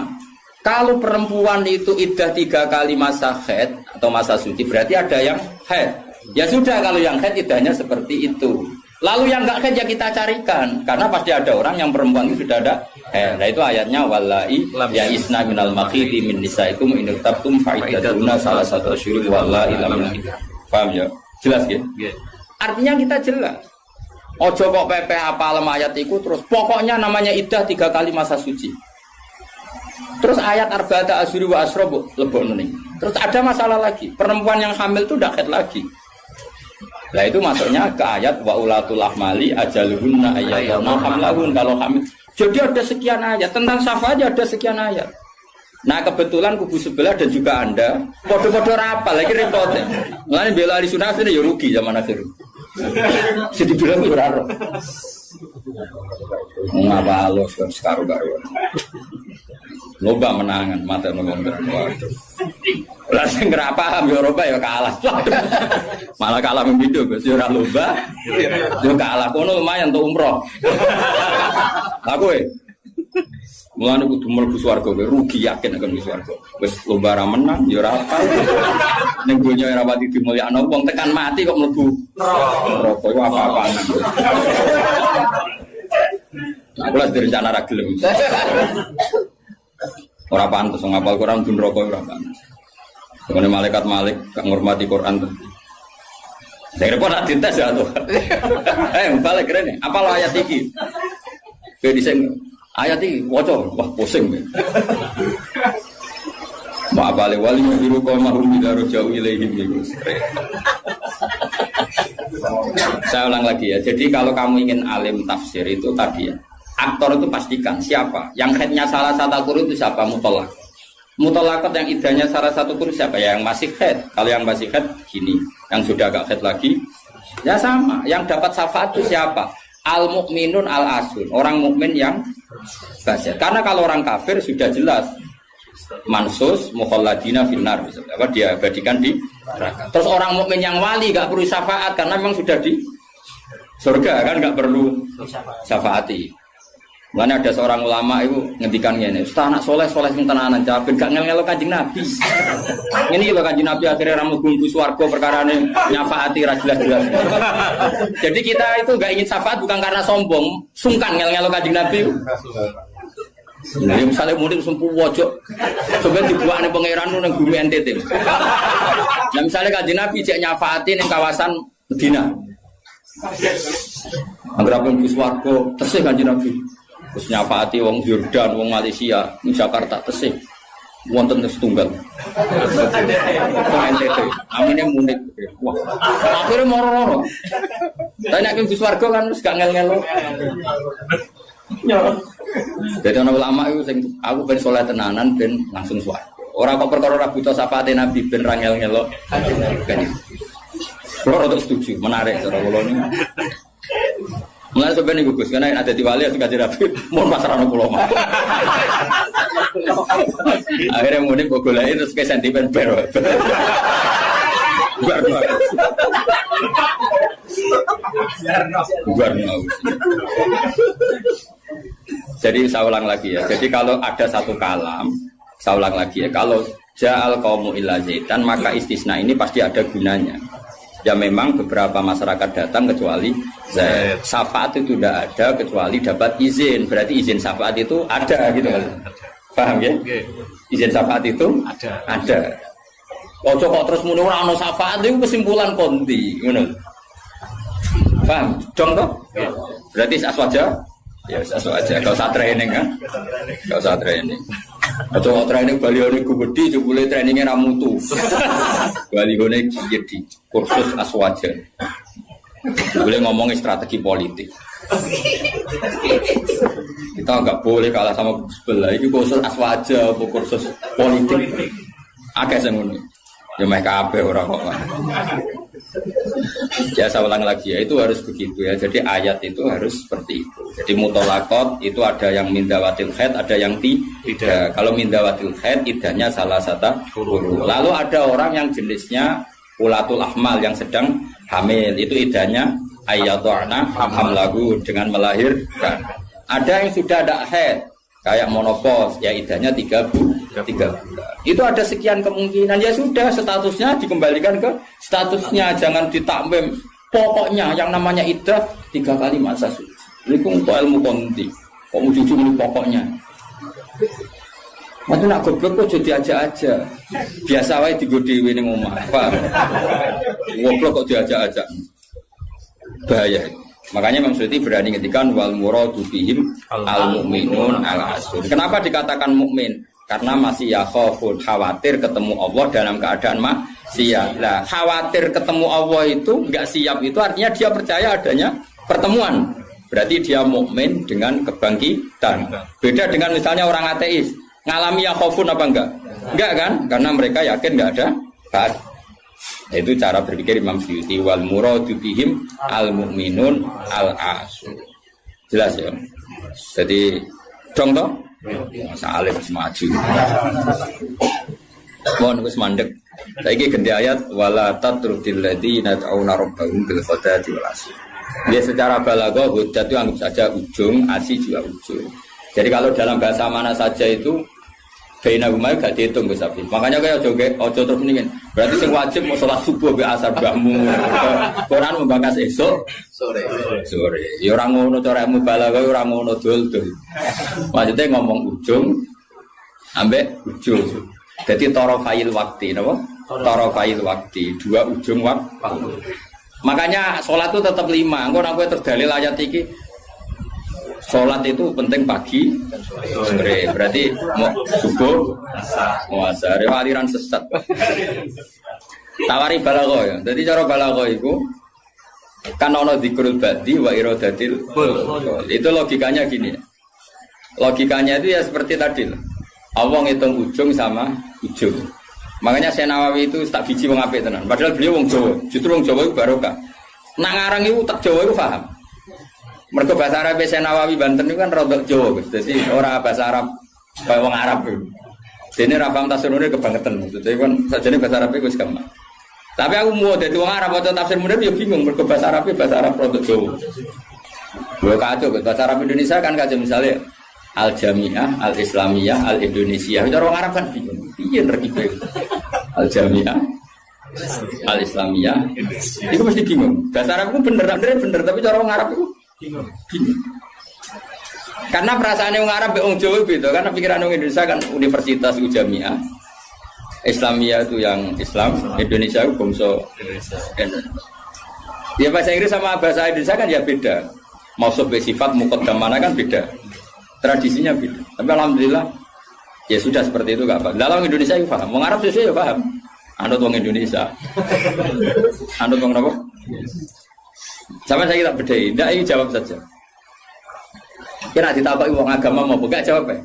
Kalau perempuan itu iddah 3 kali masa haid atau masa suci berarti ada yang haid. Ya sudah kalau yang haid iddahnya seperti itu. Lalu yang enggak haid ya kita carikan karena pasti ada orang yang perempuan itu sudah ada haid. Nah itu ayatnya wallahi ya isna minal makhidi min nisaikum in tabtum fa'iddatuna salah satu asyhur wallahi lam yakhid. Paham ya? Jelas ya? Artinya kita jelas. Ojo kok pepe apal ayat iku terus pokoknya namanya iddah 3 kali masa suci. Terus ayat arba'ata asyhuri wa asra lebokno ning. Terus ada masalah lagi. Perempuan yang hamil itu ndak haid lagi. Nah itu masuknya ke ayat wa ulatul ahmali ajaluhunna ayyadna hamlahun kalau hamil. Jadi ada sekian ayat tentang syafaat ada sekian ayat. Nah kebetulan kubu sebelah dan juga Anda podo-podo rapal lagi repotnya. Mulane bela ahli sunnah ini ya rugi zaman akhir. Jadi bilang ora ora. Ngapa lo sekarang-karuan. Loba menangan mata ngomong waduh. Lah sing ora paham ya Eropa ya kalah. Malah kalah membido Gus ora loba. Yo kalah kono lumayan untuk umroh. Lah kowe mulane kudu mlebu swarga kowe rugi yakin akan mlebu swarga. Wis lomba ra menang ya ora apa. Ning donya ora pati dimulyakno wong tekan mati kok mlebu neraka iku apa-apaan. Nah, kula direncana ra gelem. Ora pantes ngapal Quran dun neraka ora pantes. Kene malaikat Malik gak ngurmati Quran tuh. Saya repot nak dites ya tuh. Balik keren nih. Apa ayat iki? Kayak diseng ayat iki waca wah pusing. Ma balik wali biru kau mahrum bidaru jauh ilaihim itu. Saya ulang lagi ya. Jadi kalau kamu ingin alim tafsir itu tadi ya. Aktor itu pastikan siapa. Yang headnya salah satu kurun itu siapa mutolak. Mutolakot yang idahnya salah satu kurun siapa ya yang masih head. Kalau yang masih head gini, yang sudah agak head lagi, ya sama. Yang dapat syafaat itu siapa? Al mukminun al asun. Orang mukmin yang basir. Karena kalau orang kafir sudah jelas mansus mukhalladina finnar. Apa dia abadikan di neraka. Terus orang mukmin yang wali gak perlu syafaat karena memang sudah di surga kan gak perlu syafaati. Mana ada seorang ulama itu ngendikan ngene, "Ustaz anak soleh sing tenanan jaben gak ngel-ngelo Kanjeng Nabi." Ngene iki lho Kanjeng Nabi akhirnya ra mlebu swarga perkarane nyafaati ra jelas-jelas. Jadi kita itu gak ingin syafaat bukan karena sombong, sungkan ngel-ngelo Kanjeng Nabi. Nah, misalnya murid sempuh wojok, coba dibuat nih pangeran nang bumi NTT. Nah, misalnya Kanjeng Nabi cek nyafaati ning kawasan Medina. Angger apa mlebu swarga, tesih Kanjeng Nabi. Terus nyafaati wong Yordan, wong Malaysia, di Jakarta tesih. Wonten setunggal. NTT. Amine munik. Wah. Akhire moro-moro. Tapi nek mlebu swarga kan wis gak ngel-ngelo. Jadi ana ulama itu sing aku ben saleh tenanan ben langsung swarga. Ora kok perkara ora buta syafaate Nabi ben ra ngel-ngelo. Ben. Kulo rada setuju, menarik cara kula niku. Mulai sebenarnya gugus, karena ada di wali atau kaji rapi, mau pasaran pulau mah. Akhirnya mudik gogolai terus kayak sentimen baru. Guarno. Jadi saya ulang lagi ya. Jadi kalau ada satu kalam, saya ulang lagi ya. Kalau ja'al qaumu illa zaitan, maka istisna ini pasti ada gunanya. Ya memang beberapa masyarakat datang kecuali Zaid. Syafaat itu tidak ada kecuali dapat izin. Berarti izin syafaat itu ada gitu kan. Paham ya? Izin syafaat itu ada. Ojo kok terus muni ora ono syafaat itu kesimpulan konti, ngono. Paham? Dong toh? Berarti aswaja? Ya aswaja. Enggak usah training kan? Enggak usah training. Ojo training balione gede jebule trainingnya ra mutu. Balione jadi kursus aswaja. Boleh ngomongin strategi politik. Kita nggak boleh kalah sama sebelah. Ini kursus aswaja, kursus politik. Akeh sing ngono. Ya meh kabeh ora kok. Ya saya ulang lagi ya, itu harus begitu ya. Jadi ayat itu harus seperti itu. Jadi mutolakot itu ada yang mindawatil haid, ada yang tidak. Kalau mindawatil haid idahnya salah satu huruf. Lalu ada orang yang jenisnya ulatul ahmal yang sedang hamil, itu idahnya ayyadhana hamlahu dengan melahirkan. Ada yang sudah ada haid kayak monopos, ya idahnya 3 bulan. Itu ada sekian kemungkinan, ya sudah statusnya dikembalikan ke statusnya, jangan ditakmim. Pokoknya yang namanya idah 3 kali masa suci. Ini untuk ilmu konti. Kok mau jujur ini pokoknya. Matu nak goblok kok jadi aja-aja. Biasa wae digo dhewe ning omah. Paham? Goblok kok diajak-ajak. Bahaya. Makanya Imam Suyuti berani ngetikan wal muradu bihim al mu'minun al asun. Kenapa dikatakan mukmin? Karena masih yakhafun, khawatir ketemu Allah dalam keadaan maksiat. Nah, khawatir ketemu Allah itu enggak siap itu artinya dia percaya adanya pertemuan. Berarti dia mukmin dengan kebangkitan. Beda dengan misalnya orang ateis, ngalami yakhafun apa enggak? Enggak kan? Karena mereka yakin enggak ada ba'd. Itu cara berpikir Imam Suyuti wal muradu bihim al mu'minun al asun. Jelas ya. Jadi dong toh? Salim semaju. Mohon wis mandek. Saiki ganti ayat wala tatrudil ladzina ta'una rabbahum bil ghadati wal asyi. Dia secara balaghah hujjah itu anggap saja ujung, asyi juga ujung. Jadi kalau dalam bahasa mana saja itu baina umay gak dihitung Gus Afif. Makanya kayak ojo terus mendingin. Berarti sing wajib mau sholat subuh be asar mbahmu. Quran membahas esok sore. Ya ora ngono cara mubalaghah ora ngono dul-dul. Maksudnya ngomong ujung ambek ujung. Jadi tarafail waktu napa? Tarafail waktu, dua ujung waktu. Makanya sholat itu tetap 5. Engko nek kowe terdalil ayat iki sholat itu penting pagi, sore. Berarti mau subuh, mau asar. Aliran sesat. Tawari balaghah ya. Jadi cara balaghah itu kan ono dzikrul badi wa iradatil. Itu logikanya gini. Logikanya itu ya seperti tadi. Allah ngitung ujung sama ujung. Makanya Syekh Nawawi itu tak biji wong apik tenan. Padahal beliau wong Jawa. Justru wong Jawa itu barokah. Nak ngarang itu tak Jawa itu paham. Mergo bahasa Arab Syekh Nawawi Banten itu kan rodok Jawa, Gus. Dadi ora bahasa Arab kaya wong Arab. Dene ra paham tafsirune kebangetan. Maksudnya kan sajane bahasa Arab iku wis gampang. Tapi aku mau dadi wong Arab waca tafsir munir ya bingung mergo bahasa Arab rodok Jawa. Lho kacau bahasa Arab Indonesia kan kacau misalnya Al Jamiah, Al Islamiyah, Al Indonesia. Cara wong Arab kan bingung. Piye rekibe? Al Jamiah, Al Islamiyah. Itu mesti bingung. Bahasa Arab itu bener, tapi cara wong Arab itu bingung. Karena perasaan orang Arab orang Jawa beda. Karena pikiran orang Indonesia kan universitas itu Jamiah, Islamiyah itu yang Islam, Indonesia itu bangsa Indonesia. Ya bahasa Inggris sama bahasa Indonesia kan ya beda. Mausuf sifat muqaddamana kan beda. Tradisinya beda. Tapi alhamdulillah ya sudah seperti itu gak apa. Dalam Indonesia itu paham. Orang Arab sesuai ya paham. Anut orang Indonesia. Anut orang apa? Sama saya tak bedai. Tidak, ini jawab saja. Kira ditapai uang agama mau buka jawab ya?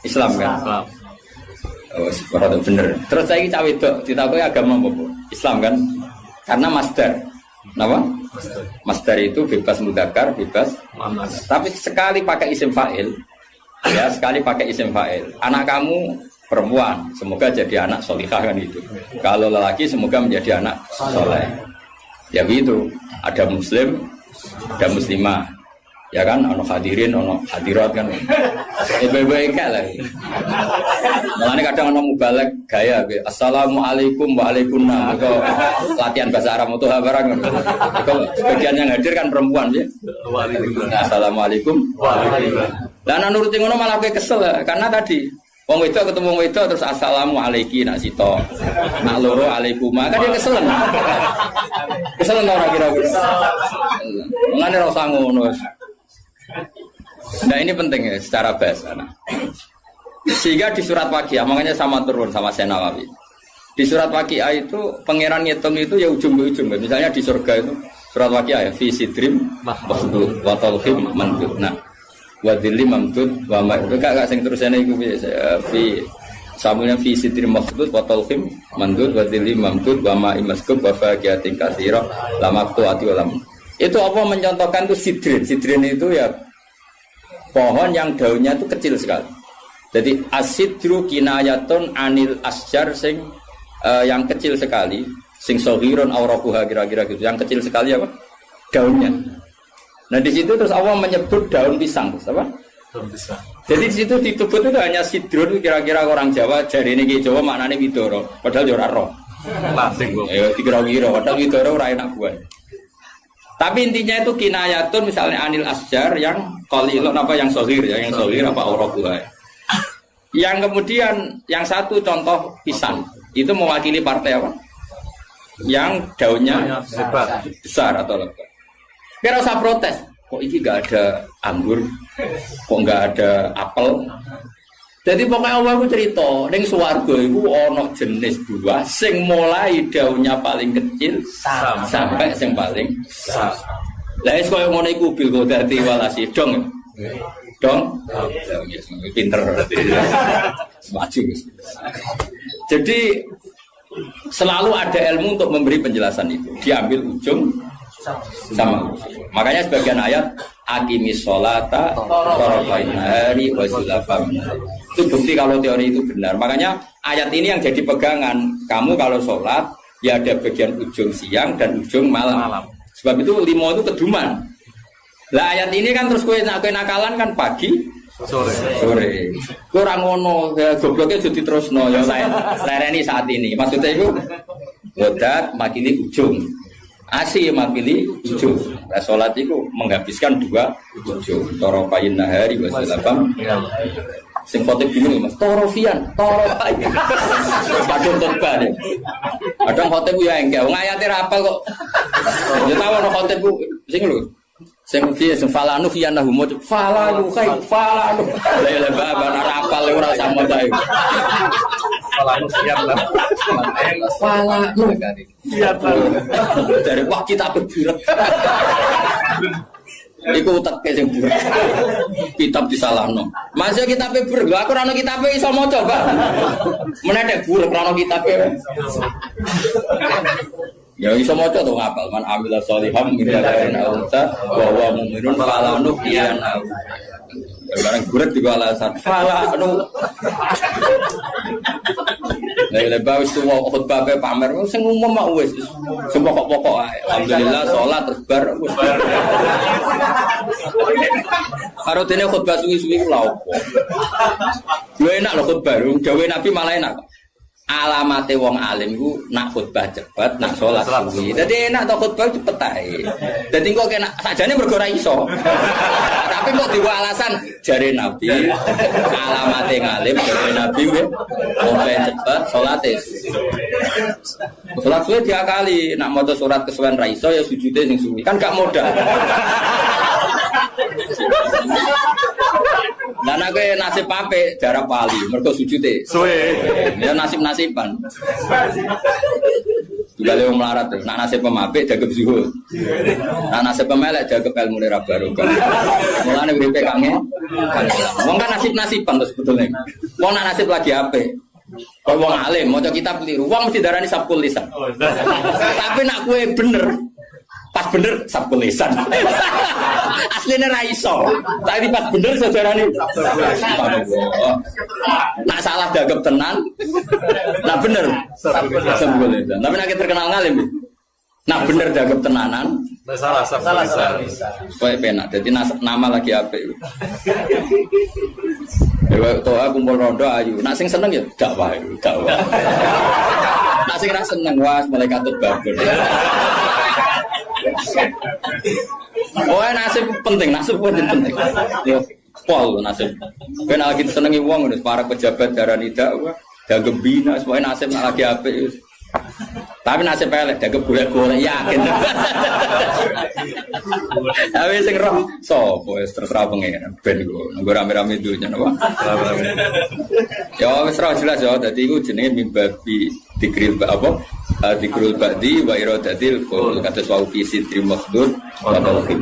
Islam kan? Islam. Oh, seperti bener. Terus saya ini cawe itu ditapai agama mau Islam kan? Karena masdar. Kenapa? Masdar itu bebas mudzakkar, bebas. Tapi sekali pakai isim fa'il, ya sekali pakai isim fa'il. Anak kamu perempuan, semoga jadi anak solihah kan itu. Kalau lelaki semoga menjadi anak soleh. Ya begitu. Ada muslim, ada muslimah. Ya kan, ono hadirin, ono hadirat kan. Baik-baik lah. Makanya kadang ono mubalek gaya, assalamualaikum waalaikumsalam. Itu latihan bahasa Arab itu barang. Itu sebagian yang hadir kan perempuan ya. Assalamualaikum waalaikumsalam. Dan nurutin ngono malah gue kesel ya, karena tadi wong wedok ketemu wong wedok terus assalamualaikum nak sito. Nak loro alaikuma kan dia keselen. Keselen ora kira-kira. Mulane ora usah ngono. Nah ini penting ya secara bahasa. Nah. Sehingga di surat Waqiah, makanya sama turun sama Syekh Nawawi. Di surat Waqiah itu pangeran ngitung itu ya ujung ke ujung. Misalnya di surga itu surat Waqiah ya fi sidrim mahdud wa talhim mandud. Nah, wa dhillim mamdud wa ma itu gak sing terusane iku fi samulnya fi sidrim mahdud wa talhim mandud wa dhillim mamdud wa ma imaskub wa faqiyatin katsira lamaktu ati ulam. Itu apa mencontohkan itu sidrin. Sidrin itu ya pohon yang daunnya itu kecil sekali. Jadi asidru kinayatun anil asjar sing yang kecil sekali, sing sohiron aurakuha kira-kira gitu. Yang kecil sekali apa? Daunnya. Nah di situ terus Allah menyebut daun pisang, terus apa? Daun pisang. Jadi di situ disebut itu hanya sidrun kira-kira orang Jawa jari ini Jawa maknanya widoro. Padahal ora roh. Lasing kok. Kira-kira padahal widoro ora enak buah. Tapi intinya itu kinayatun misalnya anil asjar yang qalilun apa yang sohir ya, yang sohir apa aurakuha. Yang kemudian yang satu contoh pisang itu mewakili partai apa? Yang daunnya besar atau lebat. Kira usah protes. Kok iki gak ada anggur? Kok gak ada apel? Jadi pokoknya Allah itu cerita, ning swarga iku ana jenis buah sing mulai daunnya paling kecil sampai sing paling besar. Lah wis koyo ngono iku bil godati walasi dong. Dong. Pinter berarti. Maju. Jadi selalu ada ilmu untuk memberi penjelasan itu. Diambil ujung sama. Makanya sebagian ayat aqimis sholata tarafain nahari wa zulafam. Itu bukti kalau teori itu benar. Makanya ayat ini yang jadi pegangan. Kamu kalau sholat ya ada bagian ujung siang dan ujung malam. Sebab itu limo itu keduman. Lah ayat ini kan terus kowe nakalan kan pagi sore. Kowe ora ngono, gobloke jadi terusno ya lereni saat ini. Maksudnya itu bodat makili ujung. Asih makili ujung. Nah, salat itu menghabiskan dua ujung. Tarafain nahari wa zulafam. Sing khotib bingung Mas, torofian. Kadung khotbah deh. Kadang khotib ya engke, wong ayate ra apal kok. Ya tahu ono khotib sing lho. Sing piye sing falanu fianahu mo falanu kai falanu. Lah baban ora apal ora usah maca iku. Falanu siap lah. Falanu siap lah. Dari wah kita berburet. Iku teke sing buruk. Kitab disalahno. Masih kitabe buruk. Lho aku ora ono kitabe iso maca, Pak. Menedek buruk ora ono kitabe. Ya iso maca to ngapal man amila sholiham min dzakarin aw unsa wa huwa mu'minun fala nuhyiyanna. Barang buruk di alasan fala anu. Lah bawis tuwa khutbah pe pamer sing umum mak wis. Sing pokok-pokok ae. Alhamdulillah salat terus bar wis. Karo dene khutbah suwi-suwi ku lha opo. Lho enak lho khutbah, dawuh Nabi malah enak. Alamate wong alim ku nak khutbah cepet, nak salat suwi. Dadi enak to khutbah cepet ae. Dadi kok kena sakjane mergo ora iso. Tapi kok diwa alasan jare Nabi alamate ngalim jare Nabi nggih wong cepet salate. Salat suwi diakali, nak maca surat kesuwen ra iso ya sujude sing suwi. Kan gak modal. Dan aku nasib pape jarak pali, mereka sujute. Suwe. Ya nasib-nasiban. Juga lewat melarat tuh. Nak nasib pemape jaga zuhud. Nak nasib pemelek jaga ilmu lera baru. Mulane uripe kange. Wong kan nasib-nasiban tuh sebetulnya. Wong nak nasib lagi ape? Kalau wong alim, mau kita keliru. Wong mesti darani sabkul lisan. Tapi nak kue bener. Pas bener sabkul lisan. Aslinya ra iso. Tapi pas bener saudarane. Nak salah dagep tenan. Nak bener sabkul lisan. Tapi nek terkenal ngalim. Nak bener dagep tenanan. Salah sabkul lisan. Kowe penak. Dadi nama lagi apik. Ya toa kumpul rondo ayu. Nak sing seneng ya dakwah. Nak sing ra seneng was malaikat babon. Oh nasib penting. Ya pol nasib. Ben lagi senengi wong para pejabat darani dakwah, dagem bina, semuanya nasib nak lagi apik. Tapi nasib elek dagem golek-golek yakin. Tapi sing roh sapa wis terserah pengen ben iku. Nggo rame-rame dunya napa. Ya wis ora jelas ya dadi iku jenenge mimbabi dikril apa? Dikrul ba'di wa iradatil qul kata sawu fi sidri makhdud wa talqin.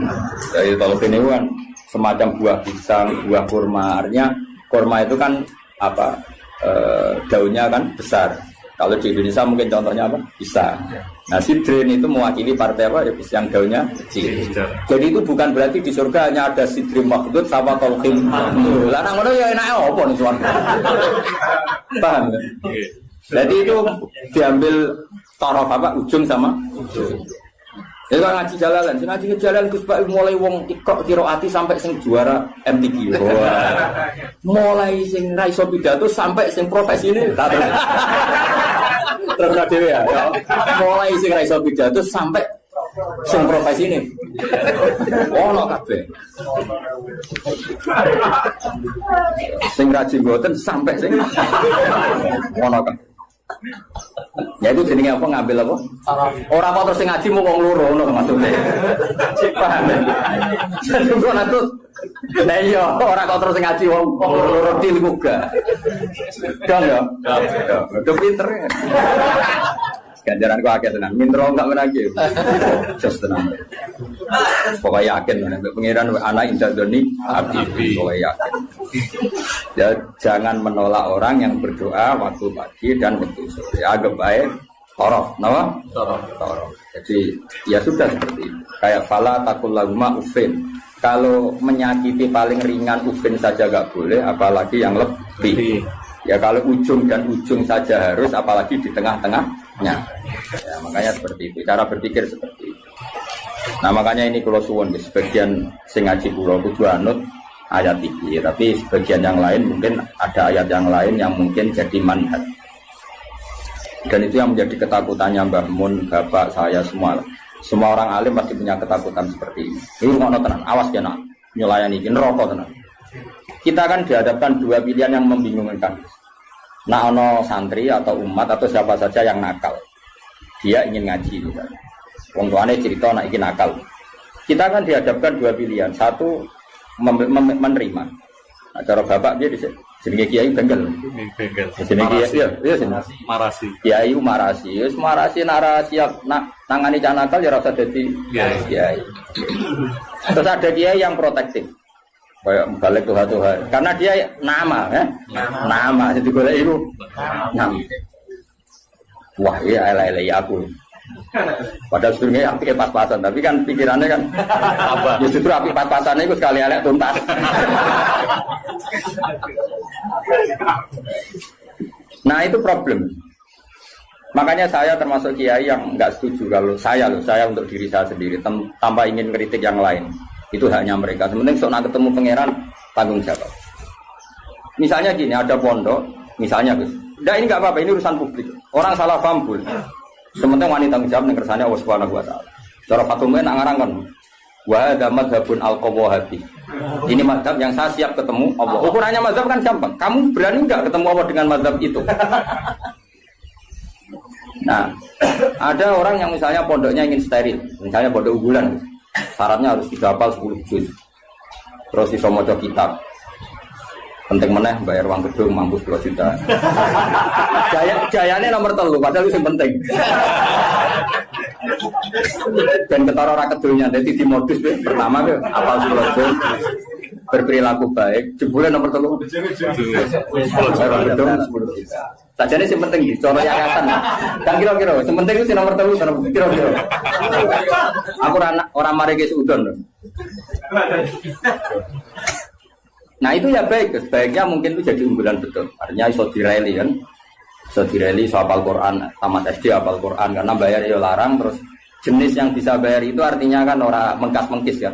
Dari talqin itu kan semacam buah pisang, buah kurma. Artinya kurma itu kan apa? Daunnya kan besar. Kalau di Indonesia mungkin contohnya apa? Pisang. Nah, sidrin itu mewakili partai apa? Ya, yang daunnya kecil. Jadi itu bukan berarti di surga hanya ada sidri makhdud sama talqin. Lah nang ngono ya enake apa nih suwan? Paham ya? Jadi itu diambil taraf apa ujung sama ujung. Jadi kalau ngaji jalalan Gus Pak mulai wong ikok kiroati sampai sing juara MTQ. Mulai sing ra iso pidato sampai sing profesi ini. Terus dhewe ya. Mulai sing ra iso pidato sampai sing profesi ini. Ono kabeh. Sing rajin mboten sampai sing ono kabeh. Ya itu jenenge apa ngambil apa? Orang kok terus ngaji mau wong loro ngono maksudnya. Paham ya? Jadi kok natus. Lah iya, orang kok terus ngaji wong loro til muga. Dong ya. Udah pinter ya. Ganjaran kok akeh tenan. Mintro enggak menagi. Just tenan. Pokoknya yakin pengiran anak indah doni abdi. Pokoknya yakin. Ya jangan menolak orang yang berdoa waktu pagi dan waktu sore. Agak baik torof, nama? Torof. Jadi ya sudah seperti itu. Kayak fala takul laguma ufin. Kalau menyakiti paling ringan ufin saja gak boleh, apalagi yang lebih. Ya kalau ujung dan ujung saja harus, apalagi di tengah-tengahnya. Ya makanya seperti itu. Cara berpikir seperti itu. Nah makanya ini kalau suwon sebagian sing ngaji kula kudu anut ayat ini, tapi sebagian yang lain mungkin ada ayat yang lain yang mungkin jadi manhaj. Dan itu yang menjadi ketakutannya Mbah Mun, bapak saya semua. Semua orang alim pasti punya ketakutan seperti ini. Ini ngono tenan, awas ya nak nyulayani iki neraka tenan. Kita kan dihadapkan dua pilihan yang membingungkan. Nah ono santri atau umat atau siapa saja yang nakal. Dia ingin ngaji misalnya. Wong tuane cerita nak iki nakal. Kita kan dihadapkan dua pilihan. Satu menerima. Nah, cara bapak dia jenenge kiai bengkel. Bengkel. Jenenge kiai iya Marasi. Kiai marasi. Wis marasi nak siap nak tangani cah nakal ya ora usah dadi kiai. Terus ada kiai yang protektif. Kayak balik Tuhan. Karena dia nama ya. Nama jadi golek iku. Nama. Wah, iya elek-elek aku. Padahal sebetulnya api pas-pasan, tapi kan pikirannya kan apa? Justru api pas-pasannya itu sekali elek tuntas. Nah itu problem. Makanya saya termasuk kiai yang nggak setuju kalau saya untuk diri saya sendiri tanpa ingin kritik yang lain. Itu haknya mereka. Sementing sok nak ketemu pangeran tanggung jawab. Misalnya gini, ada pondok, misalnya Gus. Nah ini nggak apa-apa, ini urusan publik. Orang salah paham pun. Sementing wanita tanggung jawab yang kersane Allah Subhanahu wa taala. Cara Fatumah nak ngarang kan. Wa hadza madzhabun al-qawahati. Ini mazhab yang saya siap ketemu Allah. Ukurannya mazhab kan gampang. Kamu berani enggak ketemu Allah dengan mazhab itu? Nah, ada orang yang misalnya pondoknya ingin steril, misalnya pondok unggulan. Syaratnya harus dihafal 10 juz. Terus iso maca kitab. Penting meneh bayar uang gedung mampus 10 juta. Jayane nomor 3 padahal itu yang penting. Dan ketara ora kedulnya dadi di modus pertama hafal 10 juz. Berperilaku baik, jebule nomor 3. Bayar gedung 10 juta. Sajane sing penting di cara yayasan. Dan kira-kira sing penting itu nomor 3 kira-kira. Aku ora mari ke seudon. Nah itu ya baik, sebaiknya mungkin itu jadi unggulan betul. Artinya iso direli kan, iso direli iso hafal Quran, tamat SD hafal Quran karena bayar ya larang. Terus jenis yang bisa bayar itu artinya kan orang mengkas-mengkis kan.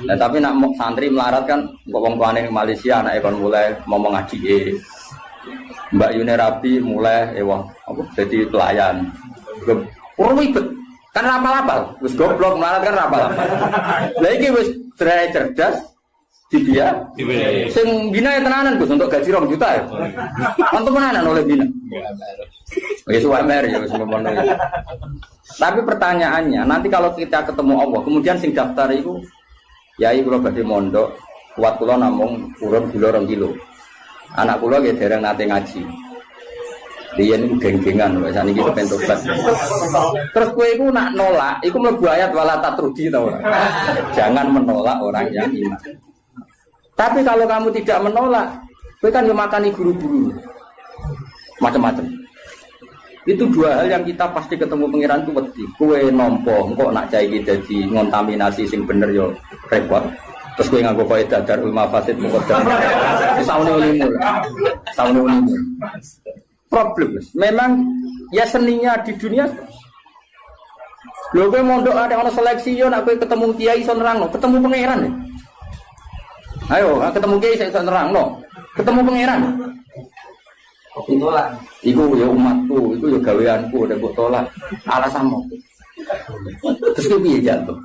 Nah tapi nak santri melarat kan, wong tuane ning Malaysia anake kon mulai mau ngaji. Mbak Yuni Rabi mulai apa jadi pelayan. Ribet. Kan rapal-rapal, wis goblok melarat kan rapal-rapal. Lah iki wis cerdas di dia. Sing bina ya tenanan Gus untuk gaji 2 juta ya. Untuk tenanan oleh bina. Wis UMR ya wis ngono. Tapi pertanyaannya, nanti kalau kita ketemu Allah, kemudian sing daftar itu yai kula badhe mondok, kuat kula namung urun gula 2 kilo. Anak kula nggih dereng nate ngaji. Riyen niku geng-gengan lho sakniki kepen tobat. Terus kowe iku nak nolak, iku mlebu ayat wala tatrudi ta ora? Jangan menolak orang yang iman. Tapi kalau kamu tidak menolak, kowe kan yo makani guru-guru. Macam-macam. Itu 2 hal yang kita pasti ketemu pangeran itu wedi. Kowe nampa engko nak cah iki dadi ngontaminasi sing bener yo repot. Terus kowe nganggo kaidah darul mafasid muqaddam. Saune ulimu. Problem. Memang ya seninya di dunia. Lho kowe mondok ada ono seleksi yo nak kowe ketemu kiai iso nerangno, ketemu pangeran ya. Ayo, ketemu kiai iso nerangno, ketemu pangeran. Tolak. Iku ya umatku, iku ya gaweanku, nek mbok tolak alasanmu. Terus kowe piye jatuh?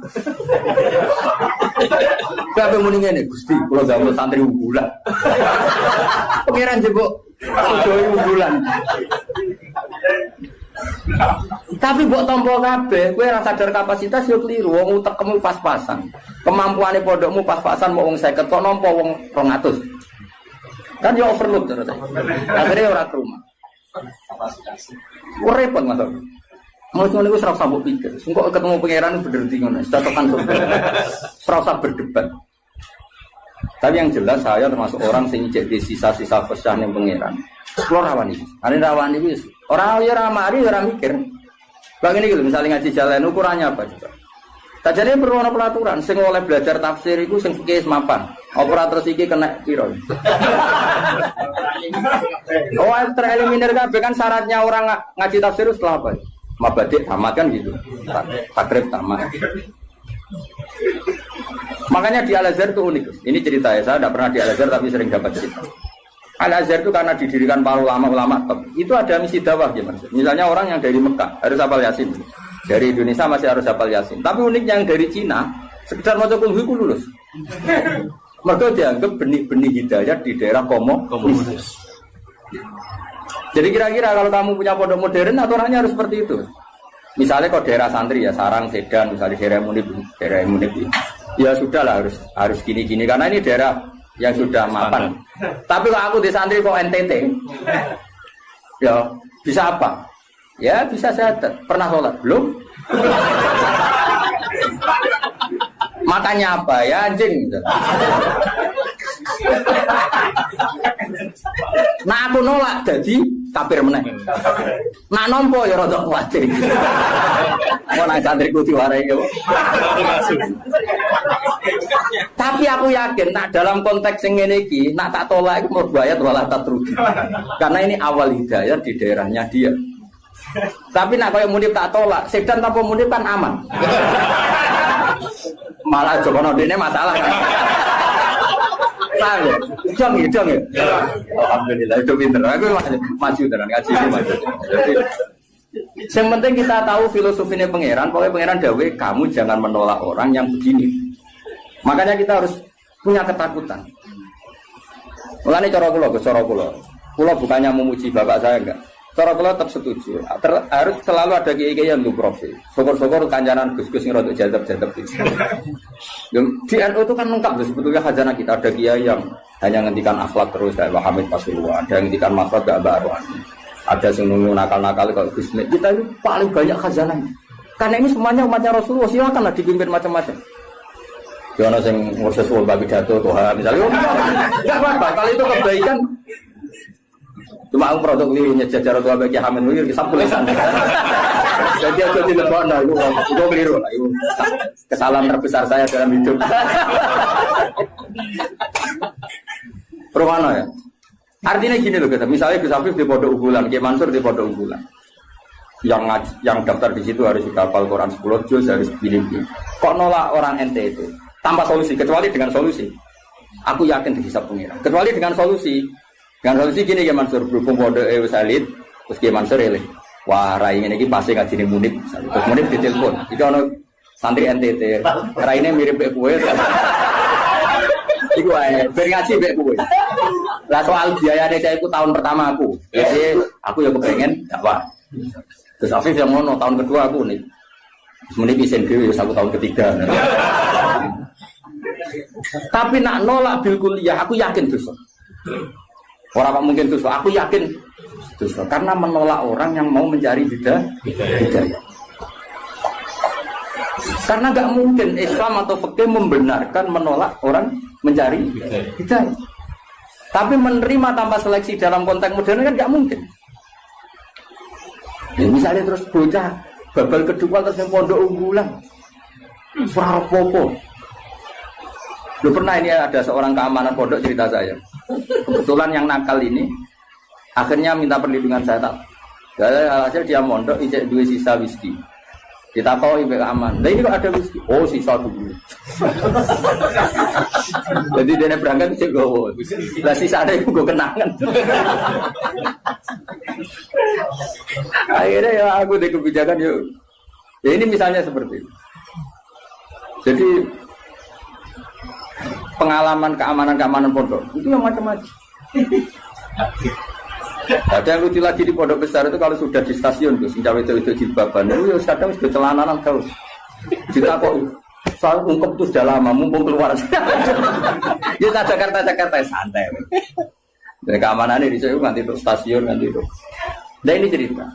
Kabeh muni ngene, Gusti, kula gawe santri unggulan. Pangeran jebok sedaya unggulan. Tapi mbok tampa kabeh, kowe ora sadar kapasitas yo keliru. Wong utekmu pas-pasan. Kemampuane pondokmu pas-pasan mau wong 50 kok nampa wong 200. Kan yo overload terus. Akhirnya ora ke rumah. Repot Mas. Mau ngono iku ora usah mbok pikir. Engko ketemu pangeran bener di ngono. Catokan surga. Ora usah berdebat. Tapi yang jelas saya termasuk orang sing jadi sisa-sisa kesah ning pangeran. Kulo rawani. Ane rawani wis. Ora yo ora mari ora mikir. Bang ini gitu, misalnya ngaji jalan ukurannya apa juga? Sajane perlu ana pelaturan sing oleh belajar tafsir iku sing fikih mapan. Operator iki kena piro? Oh, tereliminir kabeh kan syaratnya orang ngaji tafsir setelah apa? Mabadik tamat kan gitu. Takrib tamat. Makanya di Al-Azhar itu unik. Ini cerita ya, saya tidak pernah di Al-Azhar tapi sering dapat cerita. Al-Azhar itu karena didirikan para ulama-ulama top. Itu ada misi dakwah gimana? Misalnya orang yang dari Mekah harus hafal Yasin. Dari Indonesia masih harus hafal Yasin. Tapi uniknya yang dari Cina sekedar maca kulhu ku lulus. Mereka dianggap benih-benih hidayah di daerah komunis. Jadi kira-kira kalau kamu punya pondok modern aturannya harus seperti itu. Misalnya kalau daerah santri ya Sarang, Sedan, misalnya daerah Munib. Ya sudahlah harus gini-gini karena ini daerah yang sudah mapan. Tapi kalau aku di santri kok NTT, ya bisa apa? Ya bisa syahadat. Pernah sholat? Belum? Makanya apa? Ya anjing. Nah aku nolak jadi kafir meneh. Nak nompo ya rada kuwatir. Mau nang santriku diwarai ya. Tapi aku yakin nak dalam konteks yang ini iki, nak tak tolak itu mlebu ayat wala tatruki. Karena ini awal hidayah di daerahnya dia. Tapi nak koyo Munib tak tolak, Sedan tanpa Munib kan aman. Malah jokono dene masalah kan. Tahu, dong ya. Alhamdulillah itu pinter. Aku maju tenan ngaji maju. Jadi yang penting kita tahu filosofinya pangeran. Pokoknya pangeran dawe kamu jangan menolak orang yang begini. Makanya kita harus punya ketakutan. Mulane cara kula, kula bukannya memuji bapak saya enggak. Cara kula tetap setuju. Harus selalu ada kiai-kiai yang lu profil. Syukur-syukur kancanan Gus-gus yang rodok jadab-jadab itu. Di NU itu kan lengkap sebetulnya khazanah kita. Ada kiai yang hanya ngendikan akhlak terus kayak Pak Hamid Pasuruan, ada yang ngendikan makhluk gak baruan. Ada yang nunggu nakal-nakal kalau Gus Mek. Kita itu paling banyak khazanahnya. Karena ini semuanya umatnya Rasulullah, silakanlah dipimpin macam-macam. Jono sing ngurus wong pidato Tuhan misalnya enggak apa-apa kalau itu kebaikan. Cuma aku produk lirunya jajar tua bagi Hamid Wir kisah tulisan. Jadi aku tidak pernah itu keliru lah. Itu kesalahan terbesar saya dalam hidup. Perwana ya. Artinya gini loh kita. Misalnya Gus Afif di Pondok Unggulan, Kiai Mansur di Pondok Unggulan. Yang daftar di situ harus hafal Quran 10 juz harus begini. Kok nolak orang NTT tanpa solusi kecuali dengan solusi. Aku yakin dihisab pengira. Kecuali dengan solusi. Dengan solusi gini Kiai Mansur berhubung pondok wis elit, terus Kiai Mansur eleh. Wah, rai ngene iki pasti ngajine Munib. Terus Munib ditelepon. Iki ono santri NTT. Raine mirip mek kowe. Iku ae, ben ngaji mek kowe. Lah soal biayane saya iku tahun pertama aku. Jadi aku ya kepengen dakwah. Terus Afif yang ngono tahun kedua aku nih. Terus Munib isen dhewe wis aku tahun ketiga. Tapi nak nolak bil kuliah aku yakin dosa. Orang mungkin dosa, aku yakin dosa karena menolak orang yang mau mencari hidayah. Karena nggak mungkin Islam atau fikih membenarkan menolak orang mencari hidayah. Tapi menerima tanpa seleksi dalam konteks modern kan nggak mungkin. Ya, misalnya terus bocah babal kedua terus yang Pondok Unggulan, Surapopo. Lu pernah ini ada seorang keamanan pondok cerita saya. Kebetulan yang nakal ini akhirnya minta perlindungan saya tak. Hasil dia mondok ijek dua sisa whisky. Kita tahu ibu aman. Nah ini kok ada whisky? Oh sisa dulu. Jadi dia berangkat ijek gowo. Lah sisa ada itu gue kenangan. Akhirnya ya aku deh kebijakan yuk. Ya ini misalnya seperti itu. Jadi pengalaman keamanan pondok itu yang macam-macam. Ada yang lucu lagi di pondok besar itu kalau sudah di stasiun tuh, sing itu jilbaban itu kadang sudah celananan kau. Kita kok soal ungkep itu sudah lama, mumpung keluar. Ya Jakarta santai. Dan keamanannya di sana nanti itu stasiun nanti itu. Dan ini cerita.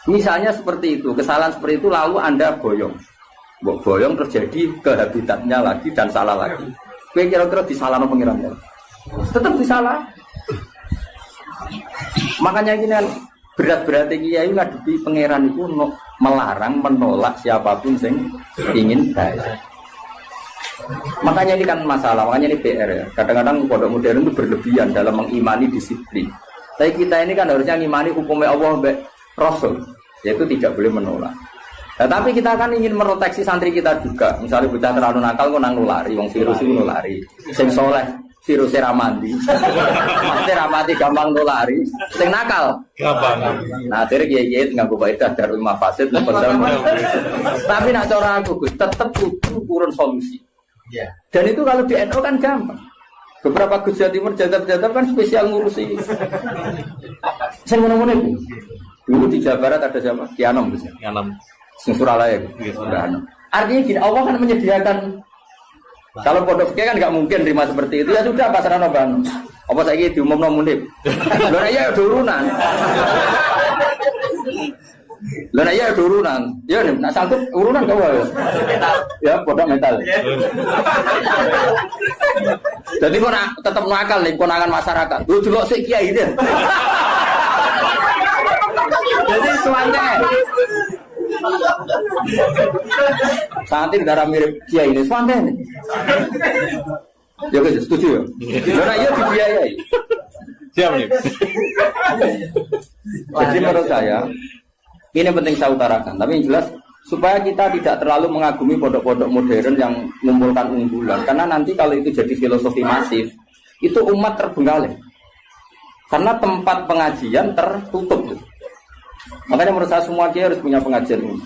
Misalnya seperti itu, kesalahan seperti itu lalu Anda boyong. Boyong terjadi ke habitatnya lagi dan salah lagi. Kira-kira disalahkan pengirannya. Tetap disalah. Makanya ini kan berat-beratnya kiai ngadepi pangeran itu melarang, menolak siapapun yang ingin baik. Makanya ini kan masalah, makanya ini PR ya. Kadang-kadang pondok modern itu berlebihan dalam mengimani disiplin. Tapi kita ini kan harusnya mengimani hukumnya Allah mbak Rasul, yaitu tidak boleh menolak. Nah, tapi kita kan ingin meroteksi santri kita juga. Misalnya bocah terlalu nakal, kok nang nulari, wong virus itu nulari. Sing soleh, virusnya ramandi. Pasti ramandi gampang nulari. Sing nakal, gampang. Nah, akhirnya kiai-kiai nganggo faedah dari lima fasid. Tapi nak cara aku, tetap butuh urun solusi. Dan itu kalau di NU kan gampang. Beberapa Gus Jawa Timur jadab-jadab kan spesial ngurusi. Saya mana-mana itu. Dulu di Jawa Barat ada siapa? Kianom. Sing Suralaya. Artinya gini, Allah kan menyediakan. Kalau pondok fikih kan nggak mungkin terima seperti itu. Ya sudah pasaran Bang. Apa saiki diumumno mundhip. Lho ya turunan. Lho ya turunan. Ya nek sanggup urunan kau ya. Ya pondok mental. Jadi kok tetap nakal nih konangan masyarakat. Lu delok sik kiai itu. Jadi suange. Santri darah mirip kiai ini suange. Ya guys, setuju ya? Karena iya dibiayai. Siap nih. Jadi menurut saya ini penting saya utarakan. Tapi yang jelas supaya kita tidak terlalu mengagumi pondok-pondok modern yang mengumpulkan unggulan. Karena nanti kalau itu jadi filosofi masif, itu umat terbengkalai. Karena tempat pengajian tertutup. Makanya menurut saya semua kiai harus punya pengajian ini.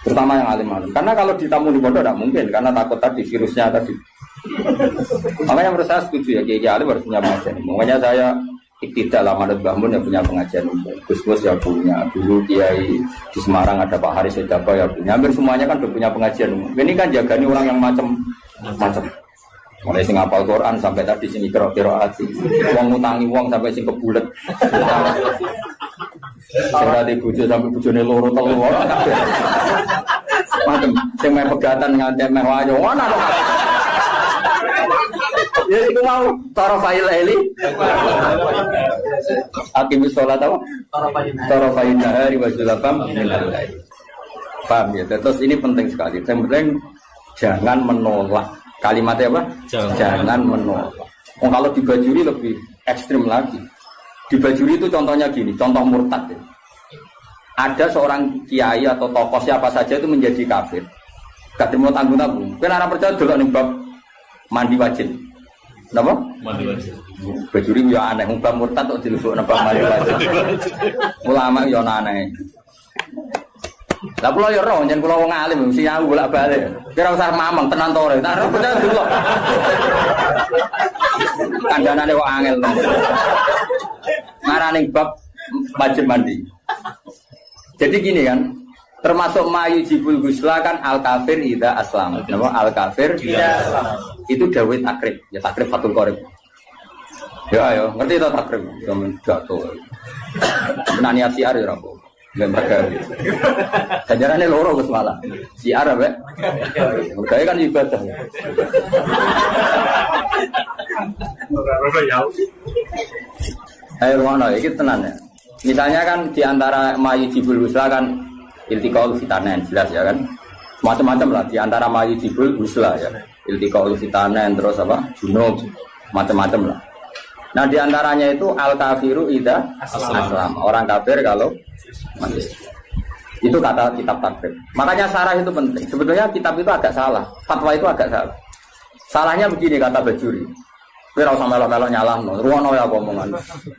Terutama yang alim-alim. Karena kalau ditamu di pondok tidak mungkin. Karena takut tadi virusnya tadi. Makanya menurut saya setuju ya kiai alim harus punya pengajian. Makanya saya tidak lama ada Mbah Mun yang punya pengajian. Gus-gus ya punya. Dulu kiai di Semarang ada Pak Haris Sedapa ya punya. Hampir semuanya kan udah punya pengajian. Ini kan jagani orang yang macam-macam. Mulai sing hafal Quran sampai tadi sing qiraat. Wong ngutangi wong sampai sing kebulet. Sing ade bojo sampai bojone loro telu ora kabeh. Macam sing meh pegatan nganti meh wayo ana lho. Ya iku mau tarafail eli. Aqimis shalat apa? Tarafail nahari wa zulafam minal lail. Paham ya? Terus ini penting sekali. Yang penting jangan menolak. Kalimatnya apa? Jangan menolak. Kalau di Bajuri lebih ekstrim lagi. Di Bajuri itu contohnya gini, contoh murtad. Ya. Ada seorang kiai atau tokoh siapa saja itu menjadi kafir. Gak terima tanggung-tanggung. Karena percaya dulu nih bab mandi wajib. Kenapa? Mandi wajib. Bajuri ya aneh, bab murtad kok dilebok bab mandi wajib. Ulama ya aneh. Lah kula ya roh, yen kula wong alim mesti aku bolak-balik. Kira usah mamang tenan to ora. Tak ora percaya delok. Kandhanane kok angel. Ngarane bab wajib mandi. Jadi gini kan, termasuk mayu jibul gusla kan al kafir idza aslam. Napa al kafir idza aslam. Itu dawuh takrib, ya takrib Fathul Qorib. Ya ayo, ngerti to takrib? Zaman jatuh. Menani siar ya rapo. Nggak mereka. Sajarannya loro Gus malah. Siar apa? Mereka kan ibadah. Ayo mana? Ini tenan ya. Misalnya kan diantara mayu jibul husla kan iltiqaul fitanen jelas ya kan. Macam-macam lah diantara mayu jibul husla ya. Iltiqaul fitanen terus apa? Junub macam-macam lah. Nah diantaranya itu al kafiru idza aslam. Orang kafir kalau masih. Itu kata kitab takrib. Makanya syarah itu penting. Sebetulnya kitab itu agak salah. Fatwa itu agak salah. Salahnya begini kata Bajuri. Kowe ora usah melok-melok nyalahno. Ruwono ya omongan.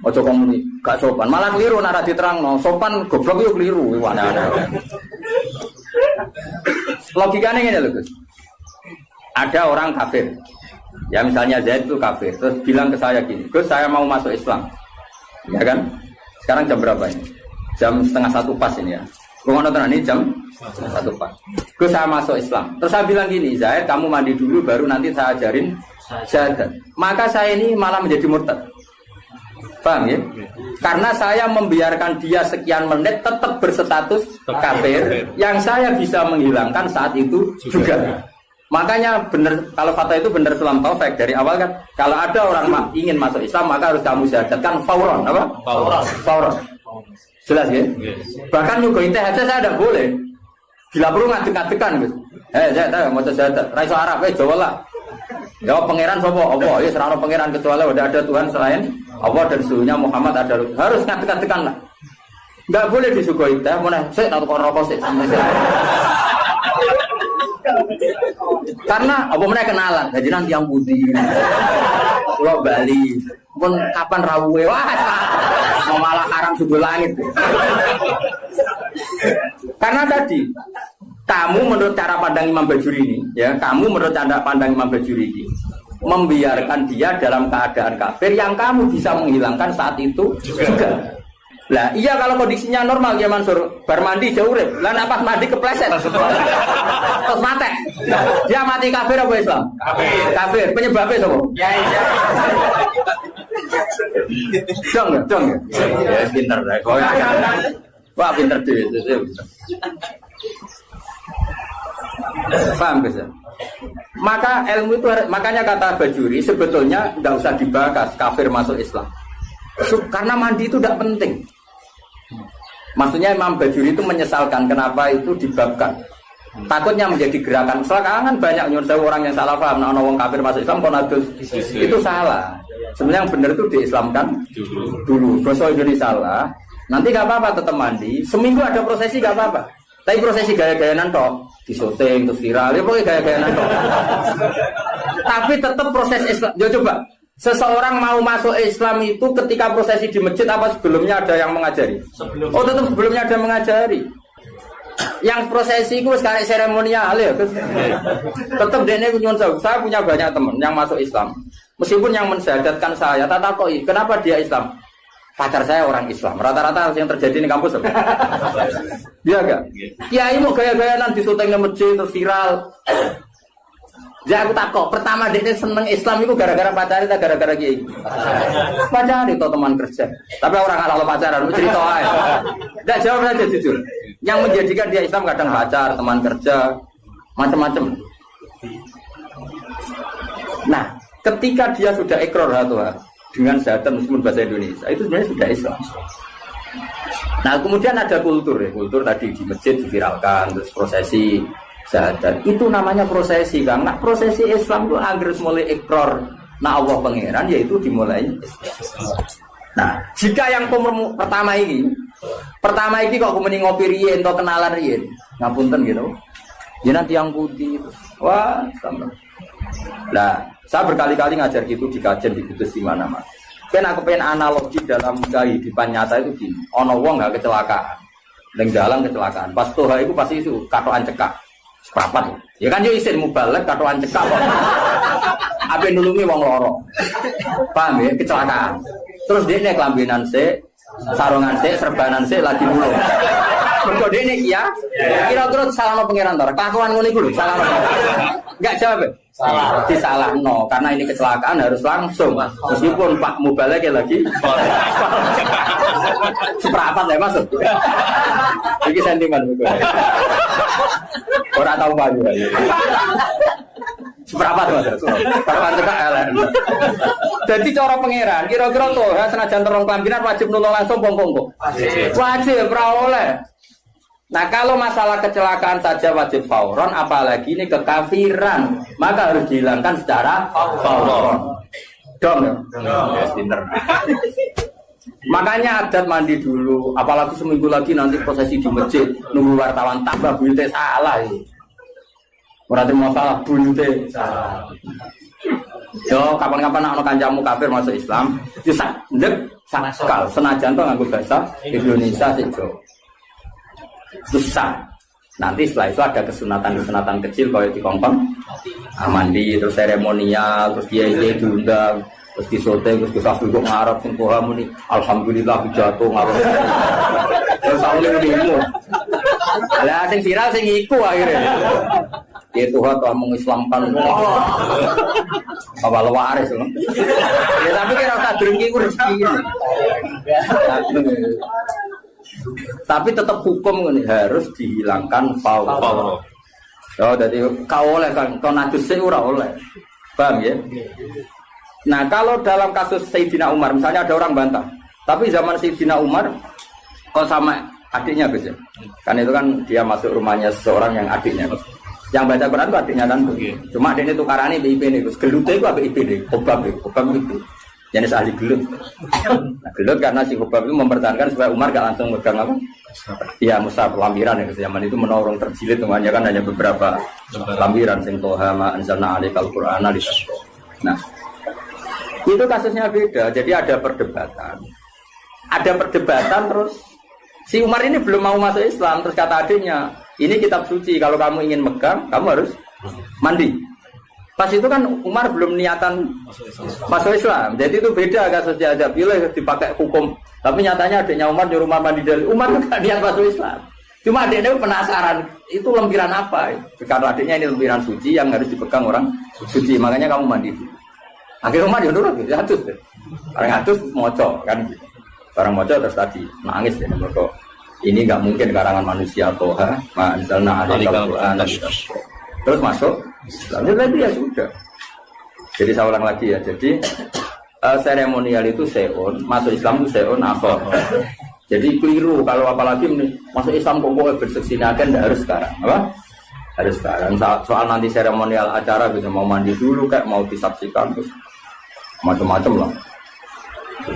Aja komuni, gak sopan. Malah keliru nek diterangno. Sopan goblok yo keliru, aneh-aneh. Logikanya ngene lho, Gus. Ada orang kafir. Ya misalnya Zaid itu kafir. Terus bilang ke saya gini, "Gus, saya mau masuk Islam." Ya kan? Sekarang jam berapa ini? Jam setengah 1 pas ini ya. Rumah nonton ini jam 1 pas. Gue saya masuk Islam. Terus saya bilang gini, Zaid kamu mandi dulu baru nanti saya ajarin syahadat. Maka saya ini malah menjadi murtad. Paham ya? Karena saya membiarkan dia sekian menit tetap berstatus kafir, yang saya bisa menghilangkan saat itu juga. Makanya benar, kalau fatwa itu benar Islam Taufik dari awal kan, kalau ada orang ingin masuk Islam maka harus kamu syahadatkan fauron, apa? Fauron. Jelas ya? Bahkan nyuguhin teh aja saya tidak boleh. Bila perlu ngadek-ngadekan gitu. Saya tahu mau syahadat. Raiso Arab, Jawa lah. Jawab pangeran sapa? Allah. Ya serano pangeran kecuali tidak ada Tuhan selain Allah dan suhunya Muhammad ada. Harus ngadek-ngadekan lah. Enggak boleh disuguhi teh, mau saya tahu kok rokok sih. Karena apa mereka kenalan, jadi nanti yang budi, Pulau Bali, pun kapan rawuhe, wah, mau malah haram sudut langit. Karena tadi, kamu menurut cara pandang Imam Bajuri ini, ya, kamu menurut cara pandang Imam Bajuri ini, membiarkan dia dalam keadaan kafir yang kamu bisa menghilangkan saat itu juga. Lah iya kalau kondisinya normal ya Mansur, bar mandi jauh urip. Lah nek pas mandi kepleset. Terus mati. Dia mati kafir apa Islam? Kafir. Kafir. Penyebabnya sapa? Ya. Dong. Ya pinter lah. Wah pinter dhewe. Paham guys? Maka ilmu itu makanya kata Bajuri sebetulnya tidak usah dibahas kafir masuk Islam. Karena mandi itu tidak penting. Maksudnya Imam Bajuri itu menyesalkan kenapa itu dibabkan. Takutnya menjadi gerakan. Sekarang banyak orang yang salah paham. Nah, orang kafir masuk Islam konadus itu salah. Sebenarnya yang benar itu diislamkan dulu. Bosok ini salah. Nanti gak apa-apa tetap mandi. Seminggu ada prosesi gak apa-apa. Tapi prosesi gaya-gayanan toh disyuting terus viral. Ya pokoknya gaya-gayanan toh. Tapi tetap proses Islam. Coba. Seseorang mau masuk Islam itu ketika prosesi di masjid apa sebelumnya ada yang mengajari? Oh tetap sebelumnya ada mengajari. Yang prosesi itu sekarang seremonial ya. Tetap dene kunjungan saya punya banyak teman yang masuk Islam. Meskipun yang mensyahadatkan saya, tak takoi kenapa dia Islam? Pacar saya orang Islam. Rata-rata yang terjadi di kampus apa? Iya enggak? Kiai mau gaya-gayanan di syuting di masjid terus viral. Ya aku takut, pertama dia seneng Islam itu gara-gara pacaran atau gara-gara kiai? Pacaran itu teman kerja. Tapi orang kalau pacaran, cerita aja. Tidak jawab saja jujur. Yang menjadikan dia Islam kadang pacar, teman kerja, macam-macam. Nah, ketika dia sudah ikrar dengan syahadat meskipun bahasa Indonesia, itu sebenarnya sudah Islam. Nah, kemudian ada kultur ya, kultur tadi di masjid diviralkan, terus prosesi. Syahadat itu namanya prosesi kan. Nah prosesi Islam itu agar mulai ikrar nah Allah pangeran yaitu dimulai. Nah jika yang pertama ini kok kemudian ngopi riyen atau kenalan riyen ngapunten gitu ya nanti yang putih wah sama. Nah saya berkali-kali ngajar gitu di kajian di Kudus di mana-mana. Kan aku pengen analogi dalam kehidupan nyata itu gini. Ono wong gak kecelakaan, ning dalan kecelakaan. Pas toha itu pasti itu katokan cekak. Seprapat ya kan yo isin mubalek katokan cekak kok. Ape nulungi wong loro. Paham ya kecelakaan. Terus dia nek lambenan sik, sarungan sik, serbanan sik lagi nulung. Mergo dene iki ya. Kira-kira salahno pangeran to. Kelakuan ngono iku lho, salahno. Enggak jawab. Salah. Disalahno karena ini kecelakaan harus langsung. Meskipun Pak mubalek lagi seprapat ya maksud. Iki sentimen iku. Orang tahu baju aja. Seberapa tuh? Seberapa cekak elek. Jadi cara pangeran, kira-kira tuh senajan terong kelambinan wajib nulung langsung pongkong. Wajib, ora oleh. Nah kalau masalah kecelakaan saja wajib fauron, apalagi ini kekafiran, maka harus dihilangkan secara fauron. Dong ya? Ya, pinter. Makanya adat mandi dulu, apalagi seminggu lagi nanti prosesi di masjid, nunggu wartawan tambah bunyi salah ini. Berarti mau salah bunyi salah. Yo kapan-kapan anak kancamu kafir masuk Islam, bisa sakal senajan tuh nganggo bahasa Indonesia sih bro. Susah. Nanti setelah itu ada kesunatan kecil kalau di kongkong, mandi terus seremonial, terus dia diundang. Terus disote terus kesasul kok ngarep sing Toha muni alhamdulillah jatuh ngarep. Terus saule niku. Lah sing viral sing iku akhirnya. Ya Tuhan telah mengislamkan apa waris loh. Ya tapi kira usah drengki ku rezeki. Tapi tetap hukum ini harus dihilangkan faul. Oh, jadi kau oleh kan, kau najis ora oleh. Paham ya? Nah, kalau dalam kasus Sayyidina Umar, misalnya ada orang bantah, tapi zaman Sayyidina Umar, kau sama adiknya Gus ya? Kan itu kan dia masuk rumahnya seseorang yang adiknya. Yang baca Quran itu adiknya kan? Cuma adiknya tukarannya BIP nih, Gus. Gelutnya itu apa IP nih? Hobab itu. Jenis ahli gelut. Nah, gelut karena si Hobab itu mempertahankan supaya Umar gak langsung megang apa? Iya, mushaf lampiran ya. Zaman itu menorong terjilid, namanya kan hanya beberapa lampiran. Sing Toha ma anzalna alaikal Qur'ana litasqa. Nah, itu kasusnya beda. Jadi ada perdebatan. Terus si Umar ini belum mau masuk Islam. Terus kata adiknya, ini kitab suci. Kalau kamu ingin megang, kamu harus mandi. Pas itu kan Umar belum niatan masuk Islam. Jadi itu beda kasusnya aja. Bila dipakai hukum. Tapi nyatanya adiknya Umar nyuruh Umar mandi dari Umar nggak niat masuk Islam. Cuma adiknya penasaran. Itu lempiran apa? Karena adiknya ini lempiran suci yang harus dipegang orang suci. Makanya kamu mandi dulu. Akhirnya Umar ya nurut gitu. Hatus deh. Orang hatus moco kan gitu. Barang moco terus tadi nangis deh. Ini nggak mungkin karangan manusia Toha. Misalnya ada Al-Quran. Terus masuk Islam. Jadi ya sudah. Jadi saya ulang lagi ya. Jadi seremonial itu seon, masuk Islam itu seon akhir. Jadi keliru kalau apalagi masuk Islam kok berseksina kan harus sekarang, apa? Harus sekarang. Soal nanti seremonial acara bisa mau mandi dulu kayak mau disaksikan terus macam-macam lah.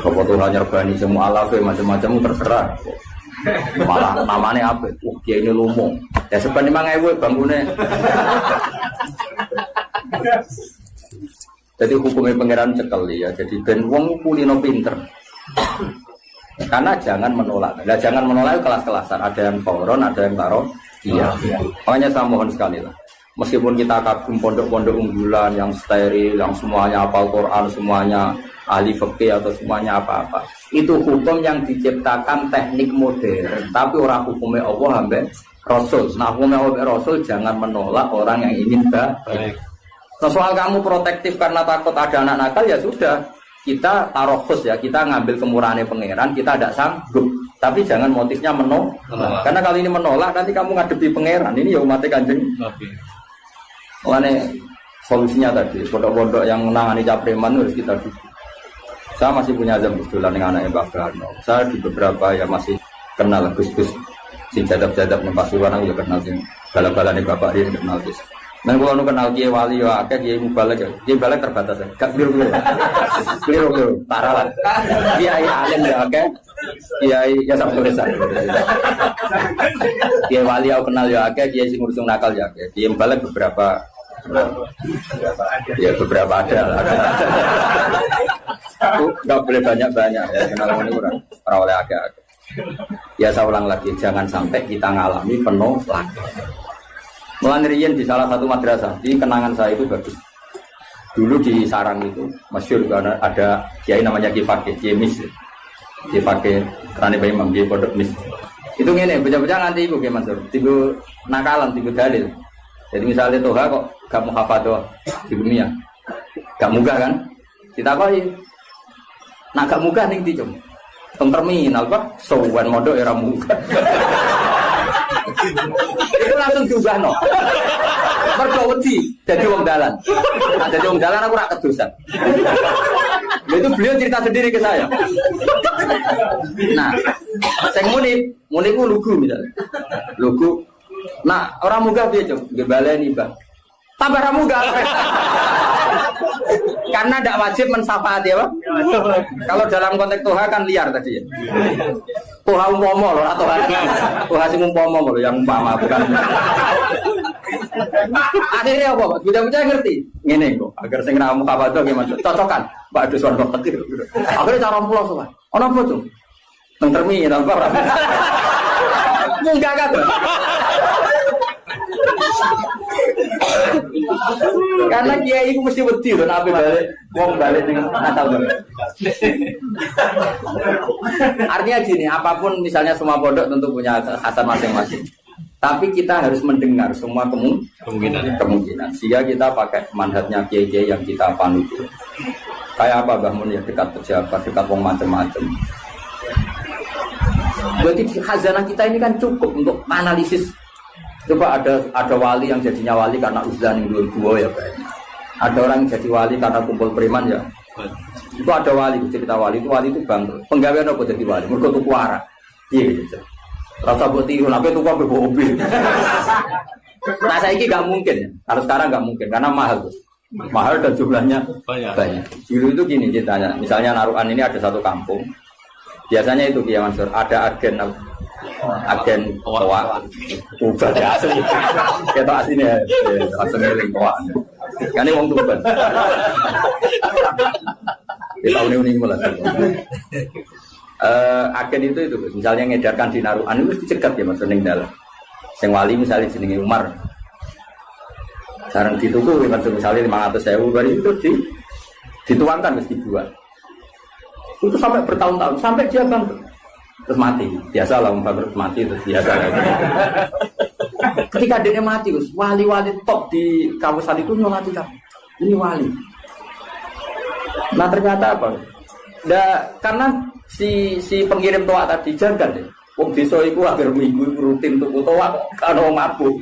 Kalau Tuhan nyerbani semua alafe macam-macam terserah. Malah namanya apa? Dia ini lumung. Ya sebenarnya memang ewe bangunnya. Jadi hukumnya pangeran cekel ya. Jadi ben wong kulino pinter. Karena jangan menolak. Nah, jangan menolak kelas-kelasan. Ada yang fauron, ada yang taruh. Iya. Makanya saya mohon sekali lah. Meskipun kita kagum pondok-pondok unggulan yang steril, yang semuanya hafal Quran, semuanya ahli fikih atau semuanya apa-apa. Itu hukum yang diciptakan teknik modern. Tapi orang hukumnya Allah sampai Rasul. Nah hukumnya Allah Rasul jangan menolak orang yang ingin baik. Nah, soal kamu protektif karena takut ada anak nakal ya sudah. Kita tarokus ya, kita ngambil kemurahannya pangeran, kita tidak sanggup. Tapi jangan motifnya menolak. Karena kalau ini menolak nanti kamu ngadepi pangeran. Ini ya umatnya Kanjeng. Makanya solusinya tadi, pondok-pondok yang menangani capreman harus kita dukung. Saya masih punya azam kebetulan dengan anaknya Mbak Garno. Saya di beberapa ya masih kenal Gus-Gus. Si jadab-jadab nih Pasuruan aku ya kenal sih. Bala-balanya Bapak Rin kenal Gus. Dan kalau kenal Kiai Wali ya akeh Kiai Mubalek ya. Kiai Mubalek terbatas ya. Gak keliru-keliru. Keliru-keliru. Parah lah. Kiai Alim ya akeh. Kiai ya Sabtu Resan. Kiai Wali aku kenal ya akeh. Kiai sing ngurus nakal ya akeh. Kiai Mubalek beberapa ya beberapa ada. Gak boleh banyak-banyak ya. Kenal ini kurang. Para oleh akeh. Ya saya ulang lagi. Jangan sampai kita ngalami penuh lagi. Mulai riyen di salah satu madrasah, di kenangan saya itu bagus. Dulu di Sarang itu, masyhur karena ada kiai namanya Kiai Fakih, Kiai Mis. Kiai Fakih, kerana Bayi Imam, Kiai Pondok Mis. Itu ngene, bocah-bocah nganti iku Kiai Mansur, tiga nakalan, tiga dalil. Jadi misalnya Toha kok gak mau hafal di dunia. Gak munggah kan? Kita kok nak gak munggah ning ndi, Cung? Teng terminal kok sowan mondok era munggah. Itu langsung diubah no. Mergo wedi dadi wong dalan. Nah, dadi wong dalan aku ora kedosan. Itu beliau cerita sendiri ke saya. Nah, sing muni ku lugu misalnya. Lugu. Nah, orang munggah piye, Cung? Nggih baleni, Bang. Tambah ra munggah. Karena tidak wajib mensyafaati ya, Pak. Kalau dalam konteks Toha kan liar tadi ya. Toha umpama loh, atau Toha sing umpama loh, yang umpama bukan. Akhirnya apa, Pak? Bocah-bocah ngerti. Ngene kok, agar sing ra mukawadah gimana? Cocokan, Pak Duswan Fakir. Akhirnya cara pulau sowan. Ono apa, Cung? Nang terminal apa? Munggah kan? Karena kiai itu mesti wedi lho nek balik wong balik dengan Natal. Artinya gini, apapun misalnya semua pondok tentu punya kekhasan masing-masing. Tapi kita harus mendengar semua kemungkinan. Sehingga kita pakai manhajnya kiai-kiai yang kita panut. Kayak apa Mbah Mun ya, dekat pejabat, dekat wong macam-macam. Berarti khazanah kita ini kan cukup untuk analisis. Coba ada wali yang jadinya wali karena uzlan yang dua ya Pak. Ada orang yang jadi wali karena kumpul preman ya. Itu ada wali, cerita wali itu bangkrut. Penggawean apa jadi wali? Mergo tuku arak. Iya gitu. Rasa buat tiru, tapi tuku apa mobil. Nah saya ini nggak mungkin. Kalau sekarang nggak mungkin karena mahal tuh. Mahal dan jumlahnya banyak. Dulu itu gini ceritanya. Misalnya Narukan ini ada satu kampung. Biasanya itu Kiai Mansur ada agen toa Tuban ya asli. Kita aslinya langsung ngeling toa. Kan ini wong Tuban. Kita unik malah. Agen itu misalnya ngedarkan di Narukan itu dicegat ya Mas ning dalam. Sing wali misalnya jenenge Umar. Sarang dituku misalnya 500.000 dari itu dituangkan mesti dibuat. Itu sampai bertahun-tahun sampai dia bangkrut terus mati. Biasa lah bangkrut mati terus biasa. Ketika dia mati, wali-wali top di kawasan itu nyolati kamu. Ini wali. Nah ternyata apa? Karena si pengirim toa tadi jaga deh. Wong desa iku hampir minggu rutin tuku toa kok ana mabuk.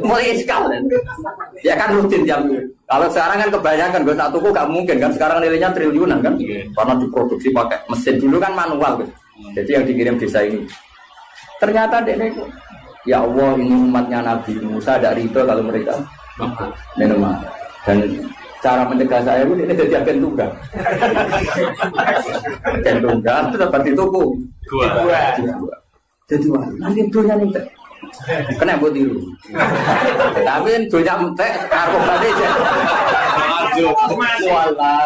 Mulai sekali. Ya kan rutin jam. Kalau sekarang kan kebanyakan gue satu tuku gak mungkin kan sekarang nilainya triliunan kan. Karena diproduksi pakai mesin dulu kan manual gitu. Jadi yang dikirim desa ini. Ternyata dia itu ya Allah ini umatnya Nabi Musa ada ridho kalau mereka minum. Dan cara mencegah saya pun ini jadi agen tunggal. Agen tunggal itu dapat dituku. Dua. Jadi wah, nanti dunia nih teh. Kena buat tiru. Tapi dunia teh aku tadi aja. Wala.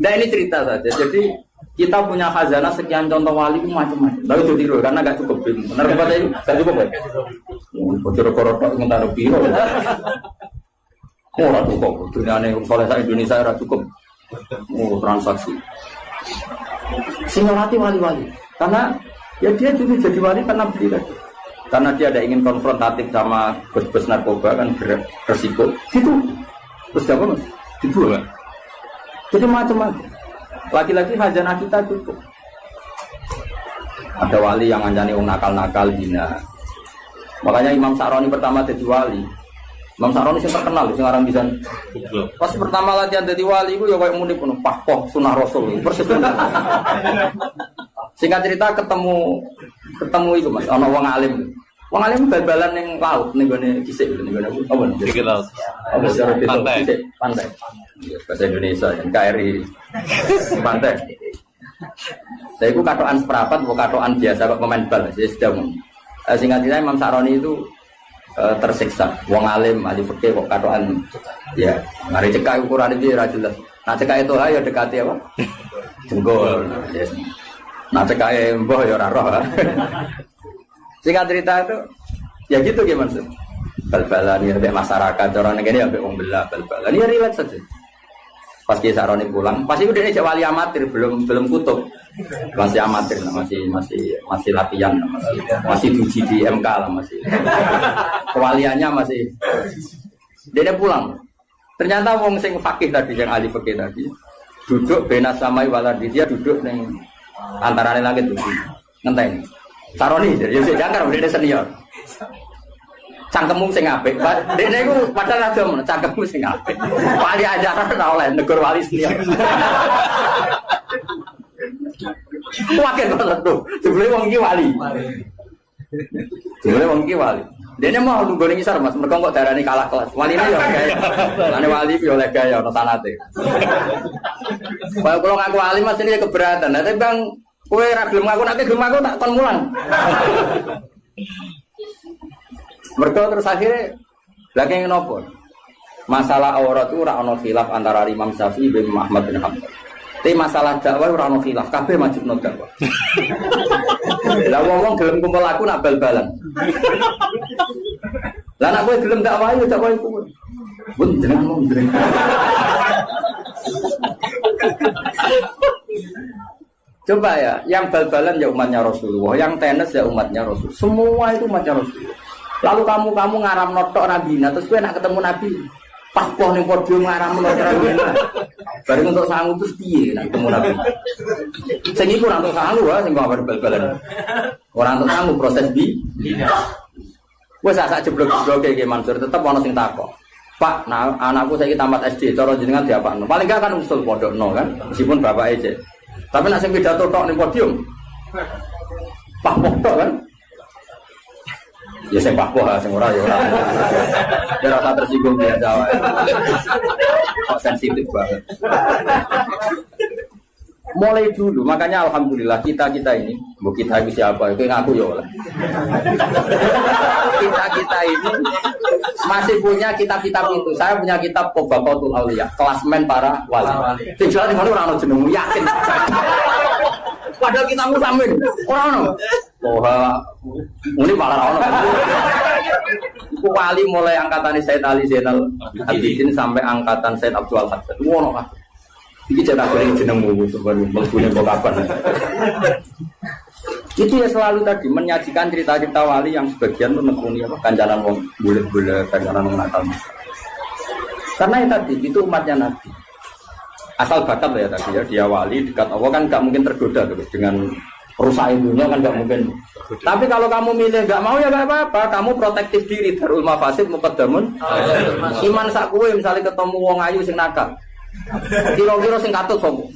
Nah ini cerita saja. Jadi kita punya khazanah sekian contoh wali macam-macam. Tapi itu tiru karena gak cukup. Benar apa tadi? Gak cukup ya. Bocor korot ngentar biro. Oh, ora cukup. Dunia ini soleh sa Indonesia ora cukup. Oh, transaksi. Singolati wali-wali. Karena ya dia juga jadi wali karena beli tadi. Karena dia ada ingin konfrontatif sama bos-bos narkoba kan beresiko. Gitu. Terus apa Mas? Dibuang. Jadi macam-macam. Lagi-lagi khazanah kita cukup. Ada wali yang ngancani wong nakal-nakal dina. Makanya Imam Sa'roni pertama jadi wali. Imam Sa'roni yang terkenal, sekarang bisa. Pas pertama latihan jadi wali, itu ya kayak muni penuh pahpoh sunnah Rasul. Persis. Singkat cerita ketemu itu Mas, ono wong alim. Wong alim bal-balan ning laut, ning gone kisik, ning gone apa? Di laut. Apa secara pantai. Bahasa Indonesia yang KRI. Pantai. Saya itu katokan seprapat, bukan katokan biasa kok pemain bal, saya sudah. Singkat cerita Imam Sa'roni itu tersiksa. Wong alim ahli fikih kok katokan ya mari cekak ukuran iki ora jelas. Nah cekak itu ayo dekati apa? Jenggol. Yes. Nah cekak mbah ya ora roh. Singkat cerita itu ya gitu gimana sih? Bal-balan ya masyarakat orang ngene ya mbek wong belah bal-balan. Ya relax saja. Pas Kiai Sa'roni pulang, pasti udah ini wali amatir belum kutub. Masih amatir masih latihan masih uji di MK lah masih kewaliannya masih dia pulang ternyata wong sing fakih tadi yang ahli fikih tadi duduk benas samai waladi dia duduk neng antara langit tuh ngenteni Sa'roni jadi jangan udah senior cangkemmu sing apik dekne iku padahal rada men cangkemmu sing apik wali ajaran ora oleh negur wali senior. Wakil banget tuh, sebelumnya wong iki wali. Sebelumnya wong iki wali. Dene mau nunggu ning isar Mas, mergo kok darani kalah kelas. Waline yo gaya. Lane wali yo oleh gaya ono sanate. Kalau ngaku wali Mas ini keberatan. Nah, tapi Bang, kowe ra gelem ngaku nek gelem aku tak kon mulang. Mergo terus akhirnya lagi ngopo? Masalah aurat itu ora ono khilaf antara Imam Syafi'i bin Ahmad bin Hanbal. Tapi masalah dakwah ora ono khilaf, kabeh wajib dakwah. Lah wong gelem kumpul aku nak bal-balan. Lah nak kowe gelem tak wae tak wae kumpul. Pun jenengan mau jenengan. Coba ya, yang bal-balan ya umatnya Rasulullah, yang tenis ya umatnya Rasul. Semua itu umatnya Rasulullah. Lalu kamu ngaram notok Nabi, terus kowe nak ketemu Nabi, papoh ning podium ngaram notok Nabi. Bareng untuk sangu terus piye nak ketemu Nabi. Sing iku ora untuk sangu wae sing bal-balan. Ora untuk sangu proses bi. Wes sak jeblok-jebloke iki Mansur tetep ana sing takok. Pak, nah anakku saiki tamat SD, cara jenengan diapakno? Paling gak kan usul pondokno kan, meskipun bapake aja. Tapi nak sing pidato tok ning podium. Pak tok kan. Ya sing pak sing ora ya ora. Ya ora tersinggung dia Jawa. Kok sensitif banget. Mulai dulu, makanya alhamdulillah kita ini, bu kita itu siapa? Itu ngaku ya lah. Kita ini masih punya kitab-kitab itu. Saya punya kitab Qobaqatul Auliya, klasmen para wali. Tinggal di mana orang jenengmu yakin. Padahal kita musamin orang ini malah orang. Itu wali mulai angkatan Said Ali Zainal Abidin sampai angkatan Said Abdul Haddad. Wono kan. Iki cetak goreng jenengmu sebenarnya melbune kok kapan. Itu ya selalu tadi menyajikan cerita-cerita wali yang sebagian menekuni apa kancanan wong bulet-bulet, kancanan wong nakal. Karena yang tadi itu umatnya Nabi. Asal bakat ya tadi ya, dia wali dekat Allah kan nggak mungkin tergoda terus dengan rusak ilmunya kan nggak mungkin. Tapi kalau kamu milih nggak mau ya nggak apa-apa, kamu protektif diri. Darul mafasid muqaddamun. Iman sak kowe misalnya ketemu wong ayu sing nakal. Kira-kira sing katut sopo.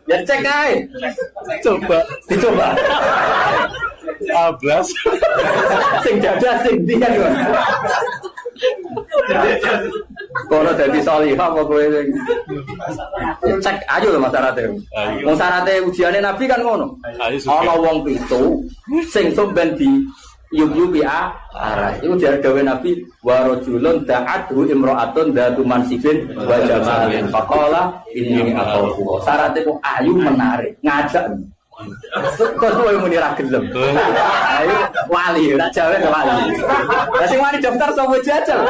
Ya cek ae. Coba, dicoba. 12. Sing dadah sing ndi kan. Kono dadi salihah apa kowe sing. Cek aja lho masyarakat. Wong syaraté ujiane Nabi kan ngono. Ana wong pitu sing somben di yub-yubi arah. Itu dari gawe Nabi wa rajulun da'athu imra'atun dzatu mansibin wa jamalin faqala inni akhafu. Syaratnya kok ayu menarik, ngajak. Kok kowe muni ra gelem. Ayo wali, tak jawe wali. Lah sing wani daftar sapa jajal.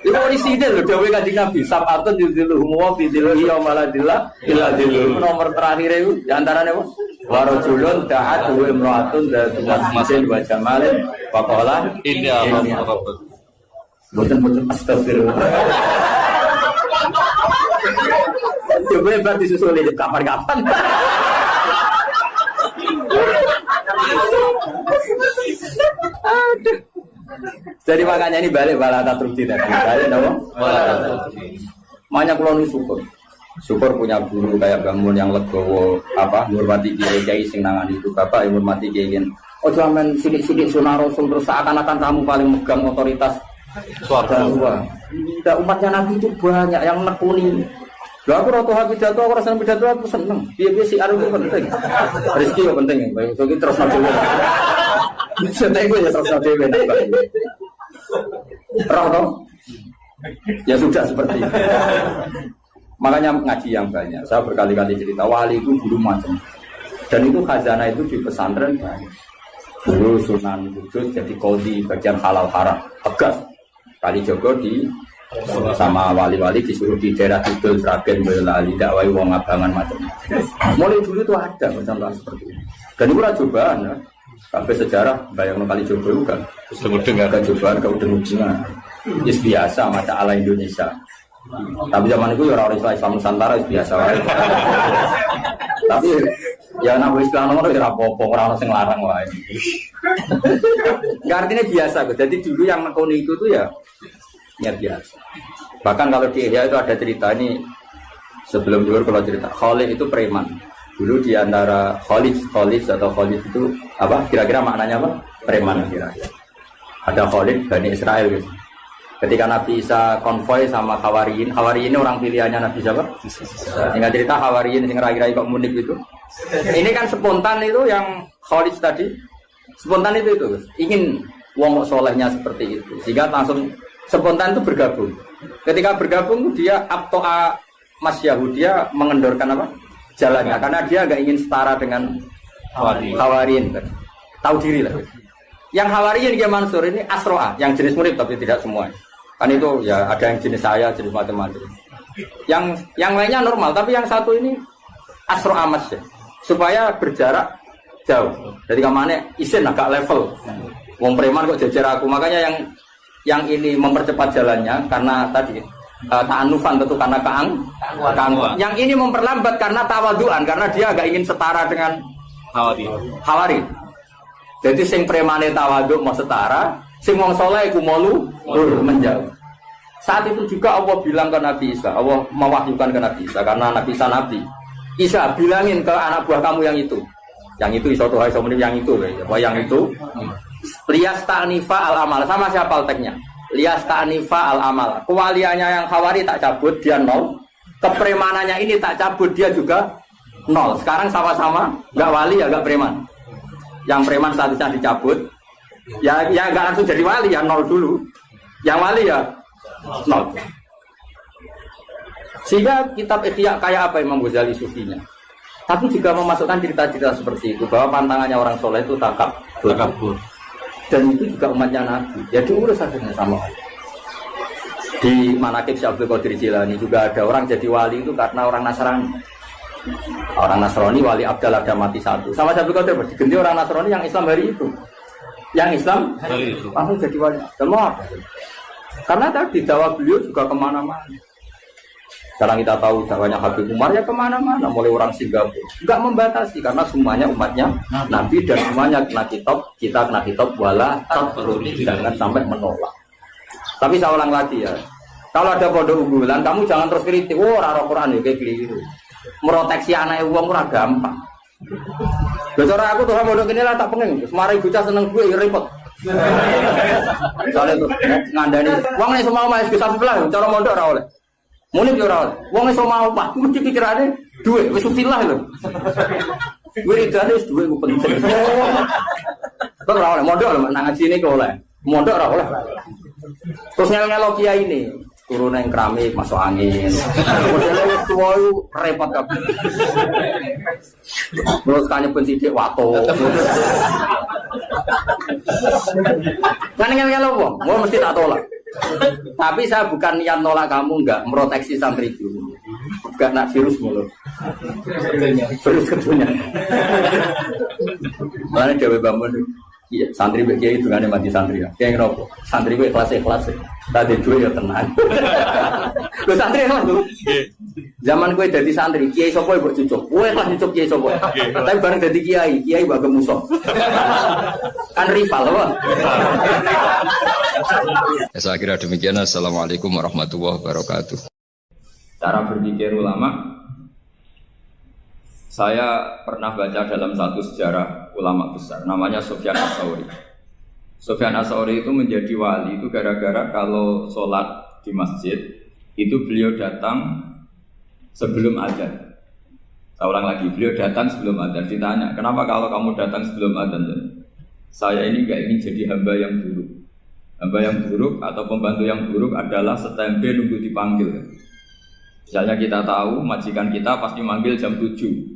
Itu orisinil lho dawuh Kanjeng Nabi, sab'atun yudhilluhum wa fi dhillihi yawma la dhilla illa dhilluh. Nomor terakhir itu di antaranya apa? Wa rajulun da'athu imra'atun dzatu mansibin wa jamalin faqala inni akhafu. Boten astagfirullah. Coba berarti susul di kapan-kapan. Aduh. Jadi makanya ini balik balata trukti tadi. Balik apa? Makanya kalau ini syukur punya guru kayak bangun yang legowo apa hormati kiai sing nangan itu bapak yang hormati kiai. Oh cuman sidik-sidik sunah rasul terus seakan-akan kamu paling megang otoritas suara. Tidak umatnya Nabi itu banyak yang nekuni. Lah aku roto hak pidato, aku rasa pidato aku seneng. Piye-piye sih aru itu penting. Rezeki yo penting. Bae iki terus nang dhewe. Seneng gue ya terus nang dhewe. Roto. Ya sudah seperti itu. Makanya ngaji yang banyak. Saya berkali-kali cerita wali itu dulu macam. Dan itu khazanah itu di pesantren banyak. Dulu Sunan Kudus jadi qadhi bagian halal haram. Tegas. Kali Jogo di sama wali-wali disuruh di daerah Kidul, Sragen, Boyolali, dakwai wong abangan macam. Mulai dulu itu ada macam seperti ini. Dan itu cobaan ya. Sampai sejarah bayang kali Jogo itu kan. Udeng-udeng ada cobaan ke udeng-udengan. Itu biasa mata ala Indonesia. Tapi zaman itu orang Islam Nusantara itu biasa. Tapi ya nama Islam nomor itu rapopo orang sing larang wae. Enggak artinya biasa. Jadi dulu yang nekoni itu tuh ya biasa. Bahkan kalau di Ihya itu ada cerita ini sebelum dulu kalau cerita Khalid itu preman. Dulu di antara Khalid atau Khalid itu apa? Kira-kira maknanya apa? Preman kira-kira. Ada Khalid Bani Israel gitu. Ketika Nabi Isa konvoy sama Hawariyin ini orang pilihannya Nabi siapa? Sehingga cerita Hawariyin yang rai-rai kok munik itu. Ini kan spontan itu yang Khalid tadi. Spontan itu ingin wong solehnya seperti itu. Sehingga langsung spontan itu bergabung. Ketika bergabung dia Abto'a Mas Yahudia mengendorkan apa? jalannya karena dia nggak ingin setara dengan Hawarin. Tahu diri lah. Yang Hawarin dia Mansur ini Asroa, yang jenis murid tapi tidak semua. Kan itu ya ada yang jenis saya, jenis macam-macam. Yang lainnya normal, tapi yang satu ini Asroa Mas ya. Supaya berjarak jauh. Jadi kemana isin agak level. Wong preman kok jajar aku. Makanya yang ini mempercepat jalannya karena tadi ta'anufan tentu karena keangkuhan. Yang ini memperlambat karena tawaduan karena dia agak ingin setara dengan Hawari. Jadi sing premane tawadhu mau setara, sing wong saleh iku malu menjauh. Saat itu juga Allah bilang ke Nabi Isa, Allah mewahyukan ke Nabi Isa karena Nabi Isa nabi. Isa bilangin ke anak buah kamu yang itu. Yang itu iso tuh iso muni yang itu apa yang itu? Liyas ta'nifa al-amal. Sama siapa teknya? Liyas ta'nifa al-amal. Kewaliannya yang Hawari tak cabut dia 0. Kepremanannya ini tak cabut dia juga 0. Sekarang sama-sama enggak wali ya enggak preman. Yang preman statusnya dicabut. Ya enggak langsung jadi wali ya 0 dulu. Yang wali ya 0. Sehingga kitab Ihya kayak apa Imam Ghazali sufinya. Tapi juga memasukkan cerita-cerita seperti itu bahwa pantangannya orang soleh itu takabur. Dan itu juga umatnya Nabi. Ya diurus akhirnya sama Allah. Di Manaqib Syekh Abdul Qadir Jilani juga ada orang jadi wali itu karena orang Nasrani. Orang Nasrani wali Abdal ada mati satu. Sama Syekh Abdul Qadir diganti orang Nasrani yang Islam hari itu. Yang Islam hari itu langsung jadi wali. Semua apa? Karena tadi dakwah beliau juga kemana-mana. Sekarang kita tahu dakwahnya Habib Umar ya kemana-mana, mulai orang Singapura. Enggak membatasi karena semuanya umatnya Nabi dan semuanya kena kitab, kita kena kitab wala tatrudi, jangan sampai menolak. Tapi saya ulang lagi ya, kalau ada pondok unggulan, kamu jangan terus kritik, raro Quran ya kayak keliru. Meroteksi anak uang ora gampang. Bicara aku tuh pondok ini lah tak pengen, semari bocah seneng gue ya repot. Soalnya tuh ngandani, uang nih semua mas bisa sebelah, cara mondok ora oleh. Muni yo ora. Wong iso mau Pak, mesti pikirane duwe wis usilah lho. Wiridane wis duwe ku penting. Kok ora oleh mondok lho nang ngaji ini kok oleh. Mondok ora oleh. Terus ngel-ngelo kiai ini, turun nang keramik masuk angin. Modele wis tuwa repot kabeh. Terus kanya pensidik wato. Kan ngel-ngelo wong, mesti tak tolak. Tapi saya bukan niat nolak kamu, enggak meroteksi santri dulu. Enggak nak virus mulu. Virus ketunya. Mana Dewi Bambun? Iya, santri begitu itu kan mati santri ya. Kayak ngerokok. Santri gue kelas. Tadi dulu ya tenang. Lo santri kelas tuh. Zaman gue jadi santri, kiai sopo ibu cucuk. Gue kelas cucuk kiai sopo. Tapi bareng jadi kiai bagai musuh. Kan rival loh. Saya kira demikian. Assalamualaikum warahmatullahi wabarakatuh. Cara berpikir ulama. Saya pernah baca dalam satu sejarah ulama besar, namanya Sufyan Ats-Tsauri. Sufyan Ats-Tsauri itu menjadi wali itu gara-gara kalau sholat di masjid itu beliau datang sebelum adzan. Saya ulang lagi, beliau datang sebelum adzan. Ditanya, kenapa kalau kamu datang sebelum adzan? Saya ini nggak ingin jadi hamba yang buruk. Hamba yang buruk atau pembantu yang buruk adalah setempe nunggu dipanggil. Misalnya kita tahu majikan kita pasti manggil jam 7.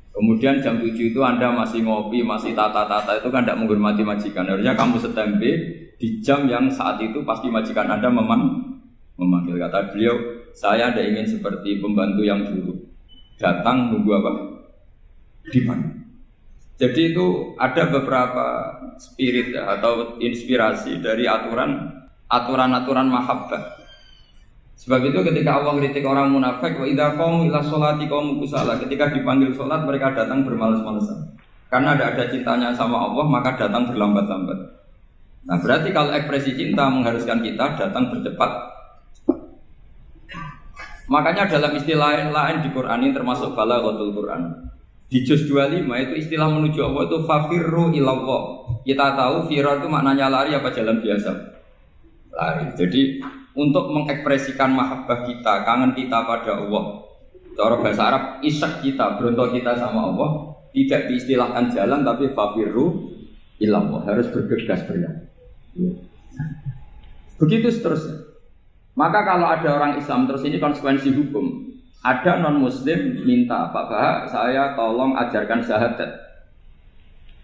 Kemudian jam 7 itu Anda masih ngopi, masih tata-tata, itu kan tidak menghormati majikan. Harusnya kamu setempe di jam yang saat itu pasti majikan Anda memanggil. Kata beliau, saya tidak ingin seperti pembantu yang buruk. Datang nunggu apa? Dipanggil. Jadi itu ada beberapa spirit atau inspirasi dari aturan-aturan mahabbah. Sebab itu ketika Allah kritik orang munafik, wa idza qamu ila sholati qamu kusala, ketika dipanggil sholat mereka datang bermalas-malasan. Karena ada cintanya sama Allah, maka datang berlambat-lambat. Nah, berarti kalau ekspresi cinta mengharuskan kita datang bercepat. Makanya dalam istilah lain di Quran ini termasuk balaghatul Quran. Di juz 25 itu istilah menuju Allah itu fafirru ilallah. Kita tahu firar itu maknanya lari apa jalan biasa. Lari. Jadi untuk mengekspresikan mahabbah kita, kangen kita pada Allah. Cara bahasa Arab, isyak kita, berontok kita sama Allah, tidak diistilahkan jalan tapi fafirru ilallah, harus bergegas berlari. Begitu seterusnya. Maka kalau ada orang Islam terus ini konsekuensi hukum. Ada non muslim minta, Pak Bah, saya tolong ajarkan syahadat.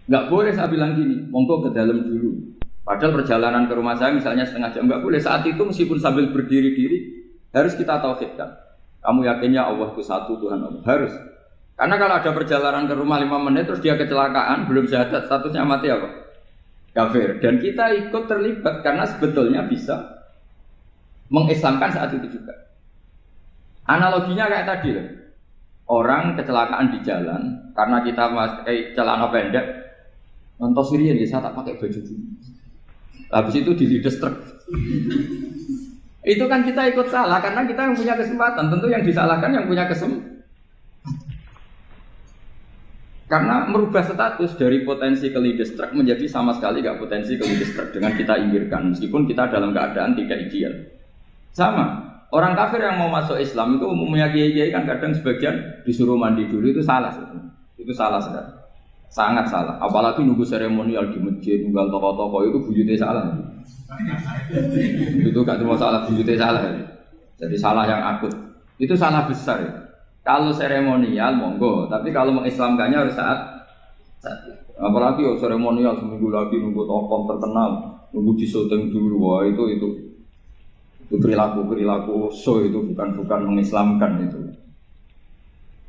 Nggak boleh saya bilang gini, monggo ke dalam dulu. Padahal perjalanan ke rumah saya misalnya setengah jam, nggak boleh. Saat itu meskipun sambil berdiri-diri harus kita tauhidkan. Kamu yakinnya Allah itu satu, Tuhan Allah, harus. Karena kalau ada perjalanan ke rumah 5 menit terus dia kecelakaan, belum syahadat, statusnya mati apa? Kafir. Dan kita ikut terlibat karena sebetulnya bisa mengislamkan saat itu juga. Analoginya kayak tadi loh. Orang kecelakaan di jalan karena kita pakai celana pendek, nonton sirian ya saya tak pakai baju dulu. Habis itu dilides truk. Itu kan kita ikut salah karena kita yang punya kesempatan. Tentu yang disalahkan yang punya kesempatan. Karena merubah status dari potensi kelides truk menjadi sama sekali gak potensi kelides truk dengan kita inggirkan meskipun kita dalam keadaan tidak ideal. Sama. Orang kafir yang mau masuk Islam itu umumnya kiai-kiai kan kadang sebagian disuruh mandi dulu itu salah. Itu salah sekali. Sangat salah. Apalagi nunggu seremonial di masjid, nunggu toko-toko itu bujutnya salah. Itu gak cuma salah, bujutnya salah. Jadi salah yang akut. Itu salah besar ya. Kalau seremonial monggo, tapi kalau mengislamkannya harus saat apalagi seremonial seminggu lagi nunggu tokoh terkenal, nunggu disyuting dulu, wah itu perilaku so itu bukan mengislamkan itu.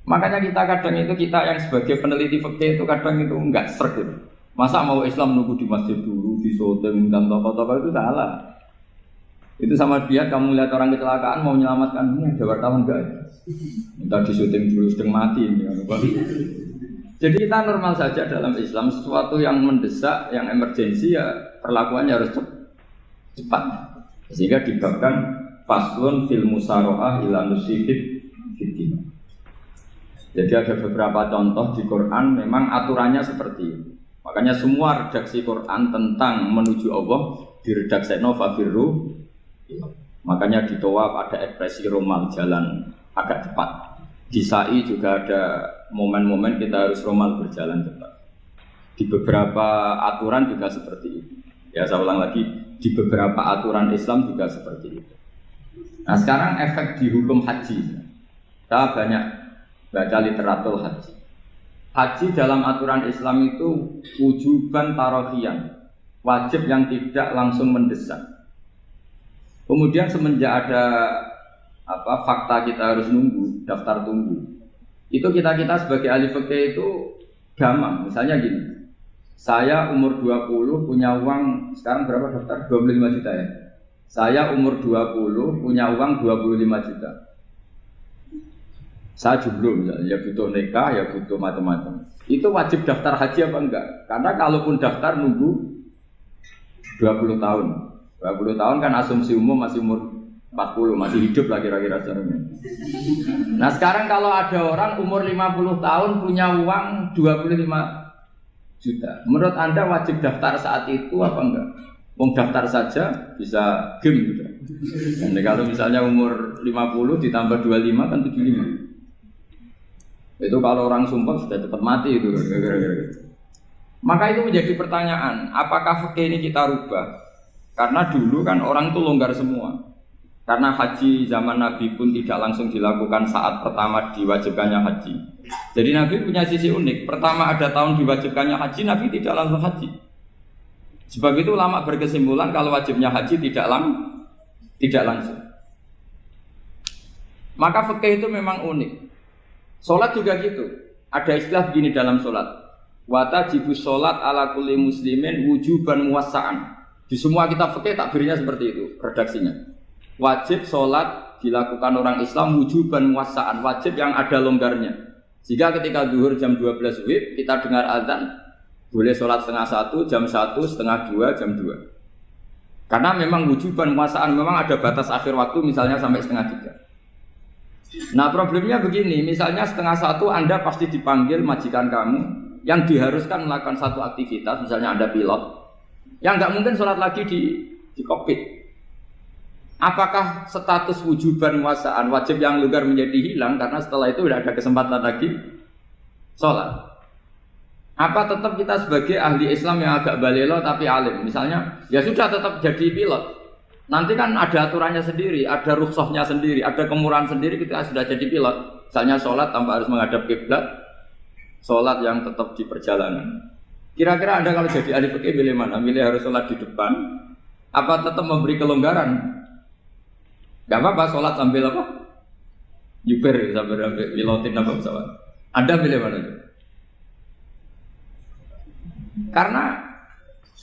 Makanya kita yang sebagai peneliti fikih itu kadang itu enggak serg gitu. Masa mau Islam nunggu di masjid dulu, disyuting dan tokoh-tokoh itu salah. Itu sama dia kamu lihat orang kecelakaan mau menyelamatkan ini ada wartawan enggak? Minta disyuting dulu sedang mati ini. Jadi kita normal saja dalam Islam sesuatu yang mendesak, yang emergensi ya perlakuannya harus cepat. Sehingga dibabkan faslun fil musaroah ila nusifid fiddin. Jadi ada beberapa contoh di Quran memang aturannya seperti itu. Makanya semua redaksi Quran tentang menuju Allah diredakseno fafirru. Makanya di Tawaf ada ekspresi romal jalan agak cepat. Di Sa'i juga ada momen-momen kita harus romal berjalan cepat. Di beberapa aturan juga seperti itu. Ya saya ulang lagi, di beberapa aturan Islam juga seperti itu. Nah sekarang efek di hukum haji. Kita banyak baca literatur haji. Haji dalam aturan Islam itu wujuban tarofian, wajib yang tidak langsung mendesak. Kemudian semenjak ada fakta kita harus nunggu, daftar tunggu. Itu kita sebagai ahli fikih itu gampang. Misalnya gini. Saya umur 20 punya uang sekarang berapa daftar? 25 juta ya. Saya umur 20 punya uang 25 juta. Saya jomblo misalnya, ya butuh nikah, ya butuh macam-macam. Itu wajib daftar haji apa enggak? Karena kalaupun daftar nunggu 20 tahun. 20 tahun kan asumsi umum masih umur 40, masih hidup lah kira-kira sebenarnya. Nah sekarang kalau ada orang umur 50 tahun punya uang 25 juta, menurut Anda wajib daftar saat itu apa enggak? Wong daftar saja bisa game gitu. Dan kalau misalnya umur 50 ditambah 25 kan 75. Itu kalau orang sumpah sudah cepat mati itu. Maka itu menjadi pertanyaan, apakah fikih ini kita rubah? Karena dulu kan orang itu longgar semua. Karena haji zaman Nabi pun tidak langsung dilakukan saat pertama diwajibkannya haji. Jadi Nabi punya sisi unik. Pertama ada tahun diwajibkannya haji, Nabi tidak langsung haji. Sebab itu ulama berkesimpulan kalau wajibnya haji tidak langsung. Maka fikih itu memang unik. Sholat juga gitu. Ada istilah begini dalam sholat. Watajibu sholat ala kulli muslimin wujuban muwassa'an. Di semua kitab fikih takbirnya seperti itu, redaksinya. Wajib sholat dilakukan orang Islam wujuban muwassa'an, wajib yang ada longgarnya. Jika ketika zuhur jam 12 WIB kita dengar azan, boleh sholat setengah 1, jam 1, setengah 2, jam 2. Karena memang wujuban muwassa'an, memang ada batas akhir waktu misalnya sampai setengah 3. Nah problemnya begini, misalnya setengah 1 Anda pasti dipanggil majikan kamu yang diharuskan melakukan satu aktivitas, misalnya Anda pilot, yang nggak mungkin sholat lagi di kokpit. Apakah status wujuban muwassa'an wajib yang longgar menjadi hilang karena setelah itu tidak ada kesempatan lagi sholat? Apa tetap kita sebagai ahli Islam yang agak balelo tapi alim, misalnya ya sudah tetap jadi pilot, Nanti kan ada aturannya sendiri, ada rukhsahnya sendiri, ada kemurahan sendiri ketika sudah jadi pilot. Misalnya sholat tanpa harus menghadap kiblat, sholat yang tetap di perjalanan. Kira-kira Anda kalau jadi ahli fikih milih mana? Milih harus sholat di depan, apa tetap memberi kelonggaran? Gak apa-apa sholat sambil apa? Yuper sambil pilotin apa pesawat. Anda pilih mana?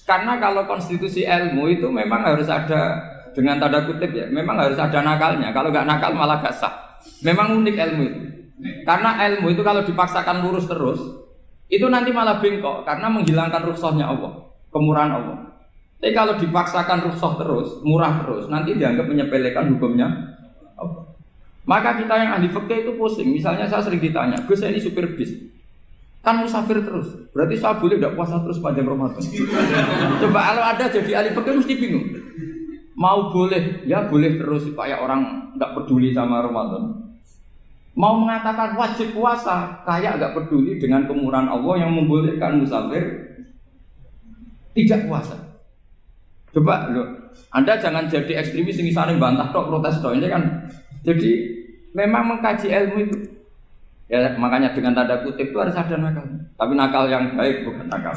Karena kalau konstitusi ilmu itu memang harus ada dengan tanda kutip ya, memang harus ada nakalnya. Kalau nggak nakal malah gak sah. Memang unik ilmu itu. Karena ilmu itu kalau dipaksakan lurus terus, itu nanti malah bengkok karena menghilangkan rukhsahnya Allah, kemurahan Allah. Tapi kalau dipaksakan rukhsah terus, murah terus, nanti dianggap menyepelekan hukumnya Allah. Maka kita yang ahli fikih itu pusing. Misalnya saya sering ditanya, Gus saya ini supir bis, kan musafir terus, berarti saya boleh tidak puasa terus panjang Ramadan? Coba kalau ada jadi ahli fikih mesti bingung. Mau boleh, ya boleh terus supaya orang nggak peduli sama Ramadan. Mau mengatakan wajib puasa, kayak nggak peduli dengan kemurahan Allah yang membolehkan musafir tidak puasa. Coba loh, Anda jangan jadi ekstremis yang saling bantah tok protes tok ini kan. Jadi memang mengkaji ilmu itu. Ya makanya dengan tanda kutip itu harus ada nakal. Tapi nakal yang baik bukan nakal.